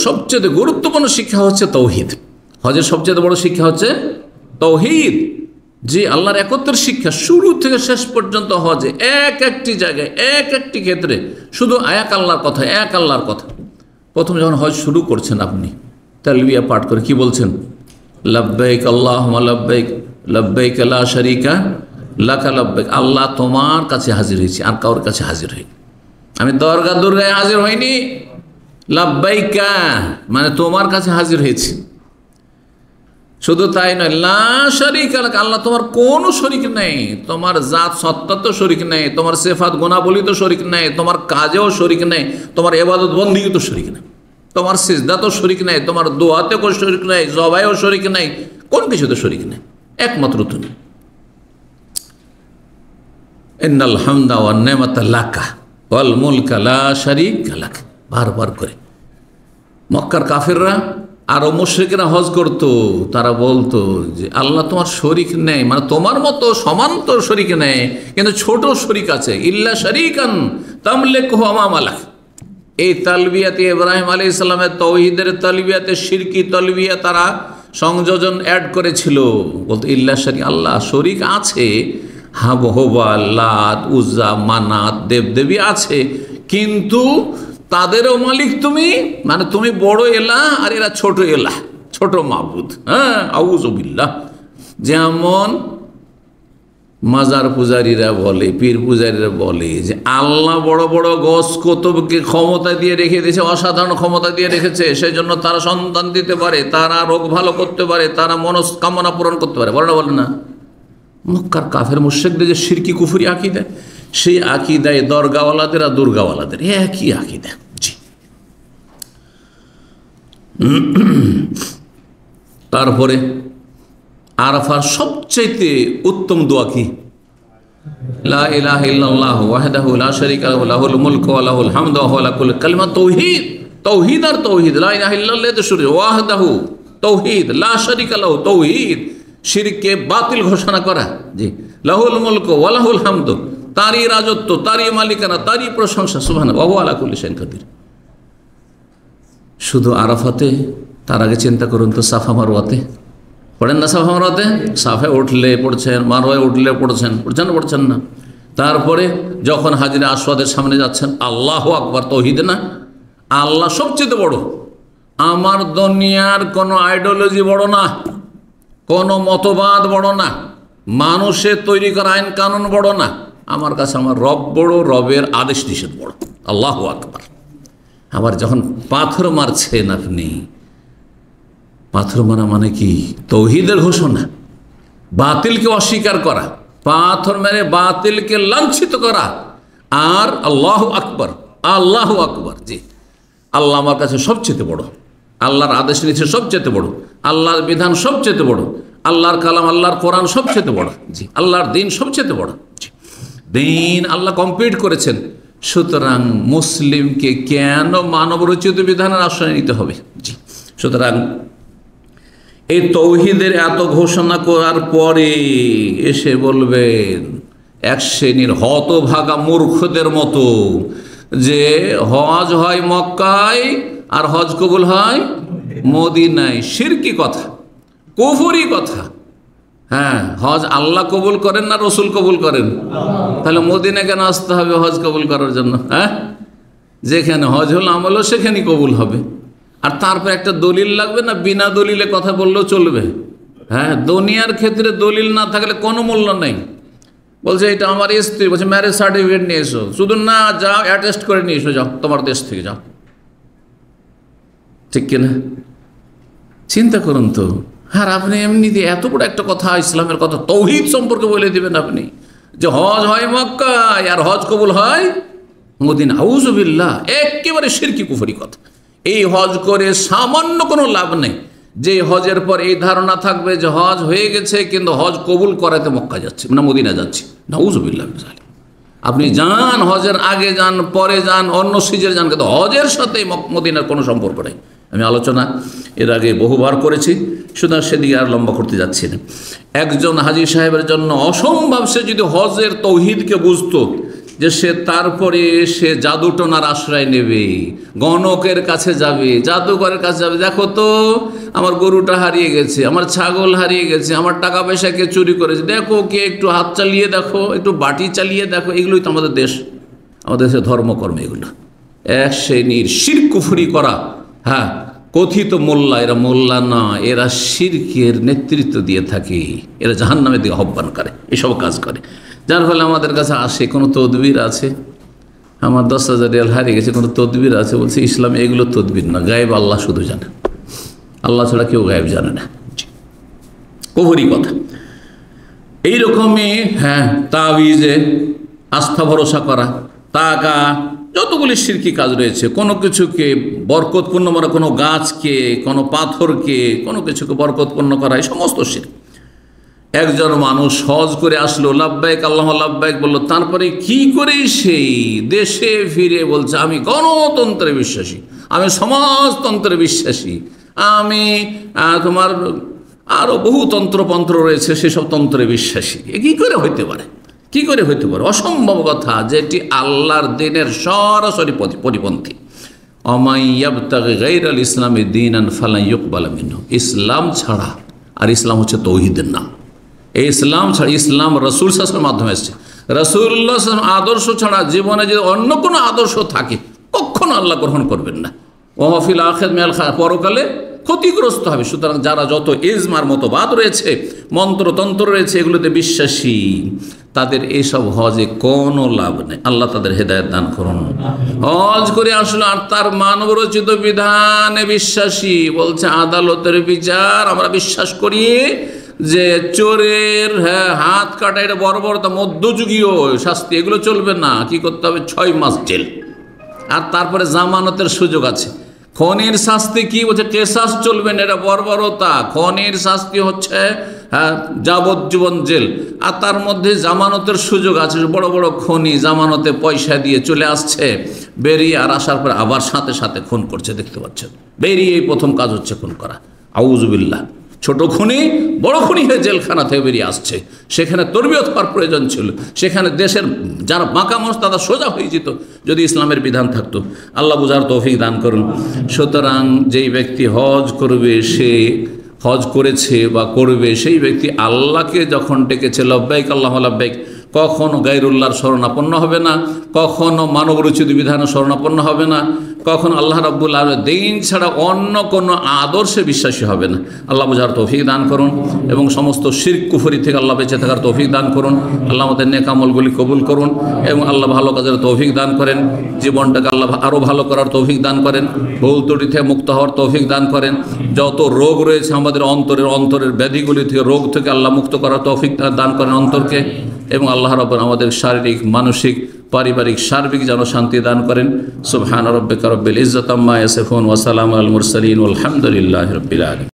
সবচেয়ে গুরুত্বপূর্ণ শিক্ষা হচ্ছে তৌহিদ। হজের সবচেয়ে বড় শিক্ষা হচ্ছে তৌহিদ, যে আল্লাহর একত্রের শিক্ষা। শুরু থেকে শেষ পর্যন্ত হজে এক একটি জায়গায়, এক একটি ক্ষেত্রে শুধু এক আল্লাহর কথা, এক আল্লাহর কথা। প্রথম যখন হজ শুরু করছেন, আপনি তালবিয়া পাঠ করে কি বলছেন? লব্বাইক আল্লাহুম্মা লব্বাইক, লব্বাইক লা শারীকা লাকা লব্বাইক। আল্লাহ তোমার কাছে হাজির হয়েছি, আর কারোর কাছে হাজির হইনি। আমি দরগা দুর্গায় হাজির হইনি, লব্বাইকা মানে তোমার কাছে হাজির হয়েছি। শুধু তাই নয়, লা শারীকা লাকা, আল্লাহ তোমার কোনো শরীক নেই, তোমার জাত সত্তা তো শরীক নেই, তোমার সিফাত গুণাবলী তো শরীক নেই, তোমার কাজেও শরীক নেই, তোমার ইবাদত বন্দেগী তো শরীক নেই, তোমার সিজদা তো শরীক নেই, তোমার দোয়াতে কোনো শরীক নেই, জবায়ও শরীক নেই, কোন কিছুতে শরীক নেই, একমাত্র তুমি। ইন্নাল হামদা ওয়ান নি'মাতা লাকা ওয়াল মুলকা লা শারীকা লাক, বারবার করে। মক্কার কাফিররা আরও মুশরিকরা হজ করত, তারা বলতো যে আল্লাহ তোমার শরীক নেই, মানে তোমার মতো সমান তো শরীক নেই, কিন্তু ছোট শরীক আছে। ইল্লা শারীকান তামলিকুহু আমামালাক। এই তালবিয়াতে ইব্রাহিম আলাইহিস সালামের তৌহিদের তালবিয়াতে শিরকি তালবিয়া তারা সংযোজন অ্যাড করেছিল, বলতো ইল্লা শারীক, আল্লাহ শরীক আছে, হাবহুবাল, লাত, উজ্জা, মানাত, দেবদেবী আছে, কিন্তু তাদেরও মালিক তুমি, মানে তুমি বড় এলাহ আর এরা ছোট এলাহ, ছোট মাবুদ। হ্যাঁ, আউযু বিল্লাহ। যেমন মাজার পূজারীরা বলে, পীর পূজারীরা বলে যে আল্লাহ বড় বড় গস কতবকে ক্ষমতা দিয়ে রেখে দিয়েছে, অসাধারণ ক্ষমতা দিয়ে রেখেছে, সেই জন্য তারা সন্তান দিতে পারে, তারা রোগ ভালো করতে পারে, তারা মনস্কামনা পূরণ করতে পারে, বলে না? বলে না? মক্কার কাফের মুশরিকদের যে শিরকি কুফরি আকীদা, সেই আকীদায় দরগাওয়ালাদের আর দুর্গাওয়ালাদের একই আকীদা। জি। তারপরে আরাফার সবচাইতে উত্তম দোয়া কি? লা ইলাহা ইল্লাল্লাহু ওয়াহদাহু লা শারীকা লাহু লাহুল মুলকু ওয়া লাহুল হামদু ওয়া হুয়া আলা কুল্লি, কালিমা তৌহিদ। তৌহিদ আর তৌহিদ, লা ইলাহা ইল্লাল্লাহ তো শুরু, ওয়াহদাহু তৌহিদ, লা শারীকা লাহু তৌহিদ, শিরককে বাতিল ঘোষণা করা। জি। লাহুল মুলকু ওয়া লাহুল হামদু, তারই রাজত্ব, তারই মালিকানা, তারই প্রশংসা, সুবহানাল্লাহ, ওয়া হুয়া আলা কুল্লি শাইইন কাদির। শুধু আরাফাতে, তার আগে চিন্তা করুন তো সাফা মারওয়াতে পড়েন না? সাফা মারওয়াতে সাফায় উঠলে পড়ছেন, মারওয়ায় উঠলে পড়ছেন, পড়ছেন না? তারপরে যখন হাজরে আসওয়াদের সামনে যাচ্ছেন, আল্লাহু আকবার, তৌহিদ না? আল্লাহ সবচেয়ে বড়। আমার দুনিয়ার কোনো আইডিওলজি বড় না, কোনো মতবাদ বড় না, মানুষের তৈরি করা আইন কানুন বড় না, আমার কাছে আমার রব বড়, রবের আদেশ নিষেধ বড়। আল্লাহু আকবার। আবার যখন পাথর মারছেন আপনি, পাথর মারা মানে কি? তৌহিদের ঘোষণা, বাতিলকে অস্বীকার করা, পাথর মেরে বাতিলকে লাঞ্ছিত করা, আর আল্লাহু আকবার, আল্লাহু আকবার। জি, আল্লাহ আমার কাছে সবচেয়ে বড়, আল্লাহর আদেশ নিচ্ছে সবচেয়ে বড়, আল্লাহর বিধান সবচেয়ে বড়, আল্লাহর কালাম, আল্লাহর কোরআন সবচেয়ে বড়। জি, আল্লাহর দিন সবচেয়ে বড়। জি, দিন আল্লাহ কমপ্লিট করেছেন। সুতরাং মুসলিমকে কেন মানবরচিত বিধানের আশ্রয় নিতে হবে? জি, সুতরাং এই তৌহিদের এত ঘোষণা করার পরে এসে বলবেন এক শ্রেণীর হতভাগা মূর্খদের মতো যে হজ হয় মক্কায় আর হজ কবুল হয় মদিনায়। শিরকি কথা, কুফরি কথা। হ্যাঁ, হজ আল্লাহ কবুল করেন না রসুল কবুল করেন? তাহলে মদিনা কেন আসতে হবে হজ কবুল করার জন্য? হ্যাঁ, যেখানে হজ হল আমল সেখানেই কবুল হবে। আর তারপর একটা দলিল লাগবে না? বিনা দলিলে কথা বললেও চলবে? হ্যাঁ, দুনিয়ার ক্ষেত্রে দলিল না থাকলে কোনো মূল্য নেই। বলছে এটা আমার স্ত্রী, বলছে ম্যারেজ সার্টিফিকেট নিয়ে এসো। শুধু না, যাও অ্যাটেস্ট করে নিয়ে এসো, যাও তোমার দেশ থেকে যাও। ঠিক কিনা? চিন্তা করুন তো। আর আপনি এমনি দিয়ে এত বড় একটা কথা, ইসলামের কথা, তৌহিদ সম্পর্কে বলে দিবেন আপনি যে হজ হয় মক্কায় আর হজ কবুল হয় মদিনা। আউযুবিল্লাহ, একেবারে শিরকি কুফরি কথা। এই হজ করে সামান্য কোনো লাভ নেই। যে হজের পর এই ধারণা থাকবে যে হজ হয়ে গেছে কিন্তু হজ কবুল করাতে মক্কা যাচ্ছে না মদিনা যাচ্ছে, নাউযুবিল্লাহ। আপনি যান, হজের আগে যান, পরে যান, অন্য সিজনে যান, কিন্তু হজের সাথে মদিনার কোনো সম্পর্ক নেই। আমি আলোচনা এর আগে বহুবার করেছি, সুতরাং সেদিকে আর লম্বা করতে যাচ্ছি না। একজন হাজী সাহেবের জন্য অসম্ভব, সে যদি হজের তৌহিদকে বুঝতো, যে সে তারপরে সে জাদুটনার আশ্রয় নেবে, গণকের কাছে যাবে, জাদুকরের কাছে যাবে। দেখো তো আমার গরুটা হারিয়ে গেছে, আমার ছাগল হারিয়ে গেছে, আমার টাকা পয়সা কে চুরি করেছে, দেখো কে একটু হাত চালিয়ে দেখো, একটু বাটি চালিয়ে দেখো। এগুলোই তো আমাদের দেশ, আমাদের দেশের ধর্মকর্ম এগুলো। এক শ্রেণীর শিরক কুফরি করা। হ্যাঁ, কথিত মোল্লা, এরা মোল্লা না, এরা শিরকের নেতৃত্ব দিয়ে থাকে, এরা জাহান্নামের দিকে আহ্বান করে, এসব কাজ করে। যার ফলে আমাদের কাছে আসে, কোনো তদবির আছে, আমার 10,000 রিয়াল হারিয়ে গেছে, কোনো তদবির আছে? বলছে ইসলামে এগুলো তদবির না, গায়েব আল্লাহ শুধু জানে, আল্লাহ ছাড়া কেউ গায়েব জানে না। কুফরি কথা। এইরকমই হ্যাঁ, তাবিজে আস্থা ভরসা করা, টাকা, যতগুলি শিরকি কাজ রয়েছে, কোনো কিছুকে বরকতপূর্ণ করা, কোনো গাছকে, কোনো পাথরকে, কোনো কিছুকে বরকতপূর্ণ করা, এই সমস্ত শিরক। একজন মানুষ হজ করে আসলো, লাব্বাইক আল্লাহ লাব্বাইক বললো, তারপরে কি করে সেই দেশে ফিরে বলছে আমি গণতন্ত্রে বিশ্বাসী, আমি সমাজতন্ত্রে বিশ্বাসী, আমি তোমার আরও বহু তন্ত্রপন্ত্র রয়েছে সেসব তন্ত্রে বিশ্বাসী। এ কী করে হইতে পারে? কি করে হইতে পারে? অসম্ভব কথা, যেটি আল্লাহর দিনের সরাসরি পরিপন্থী। অমাইয়াবতাগি গায়রাল ইসলামি দীনান ফালান ইউকবালা মিনহু। ইসলাম ছাড়া, আর ইসলাম হচ্ছে তৌহিদের নাম, এই ইসলাম ছাড়া, ইসলাম রসুল সাল্লাল্লাহু মাধ্যমে এসেছে, রসুল্লাহ সাল্লাল্লাহু আদর্শ ছাড়া জীবনে যদি অন্য কোনো আদর্শ থাকে কখনো আল্লাহ গ্রহণ করবেন না। ওয়াফিল আখিরাতি মিনাল পরকালে ক্ষতিগ্রস্ত হবে। সুতরাং যারা যত ইজমার মতবাদ রয়েছে, মন্ত্রতন্ত্র রয়েছে, এগুলোতে বিশ্বাসী, তাদের এইসব হজে কোনো লাভ নেই। আল্লাহ তাদের হেদায়েত দান করুন। হজ করে আসলো আর তার মানবরচিত বিধানে বিশ্বাসী, বলছে আদালতের বিচার আমরা বিশ্বাস করি যে চোরের হাত কাটা, এটা বর্বরতা, মধ্যযুগীয় শাস্তি, এগুলো চলবে না। কি করতে হবে? 6 মাস জেল, আর তারপরে জামানতের সুযোগ আছে। খনির শাস্তি কি বলছে? কেসাস চলবে না, এটা বর্বরতা। খনির শাস্তি হচ্ছে যাবজ্জীবন জেল, আর তার মধ্যে জামানতের সুযোগ আছে। বড় বড় খনি জামানতে পয়সা দিয়ে চলে আসছে, বেরিয়ে আর আসার পর আবার সাথে সাথে খুন করছে, দেখতে পাচ্ছেন। বেরিয়ে এই প্রথম কাজ হচ্ছে খুন করা। আউযুবিল্লাহ। ছোট খুনি বড় খুনি হয়ে জেলখানা থেকে বেরিয়ে আসছে। সেখানে তরবিয়ত হওয়ার প্রয়োজন ছিল, সেখানে দেশের যারা বাঁকা মানুষ তারা সোজা হয়ে যেত যদি ইসলামের বিধান থাকতো। আল্লাহ বুঝার তৌফিক দান করুন। সুতরাং যেই ব্যক্তি হজ করবে, সে হজ করেছে বা করবে, সেই ব্যক্তি আল্লাহকে যখন ডেকেছে লব্বাইক আল্লাহ লাব্বাইক, কখনো গায়রুল্লাহর শরণাপন্ন হবে না, কখনো মানবরচিত বিধানের শরণাপন্ন হবে না, কখনো আল্লাহ রাব্বুল আলামিনের দ্বীন ছাড়া অন্য কোনো আদর্শে বিশ্বাসী হবে না। আল্লাহ বুঝার তৌফিক দান করুন এবং সমস্ত শিরক কুফরি থেকে আল্লাহ বেঁচে থাকার তৌফিক দান করুন। আল্লাহ আমাদের নেক আমলগুলি কবুল করুন এবং আল্লাহ ভালো কাজের তৌফিক দান করেন। জীবনটাকে আল্লাহ আরও ভালো করার তৌফিক দান করেন। ভুল ত্রুটি থেকে মুক্ত হওয়ার তৌফিক দান করেন। যত রোগ রয়েছে আমাদের অন্তরের ব্যাধিগুলি থেকে, রোগ থেকে আল্লাহ মুক্ত করার তৌফিক দান করেন অন্তরকে, এবং আল্লাহ রাব্বুল আমাদের শারীরিক, মানসিক, পারিবারিক, সার্বিক যেন শান্তি দান করেন। সুবহান রাব্বিকা রব্বিল ইজ্জাতি আম্মা ইয়াসিফুন ওয়া সালামুন আলাল মুরসালিন ওয়াল হামদুলিল্লাহি রাব্বিল আলামিন।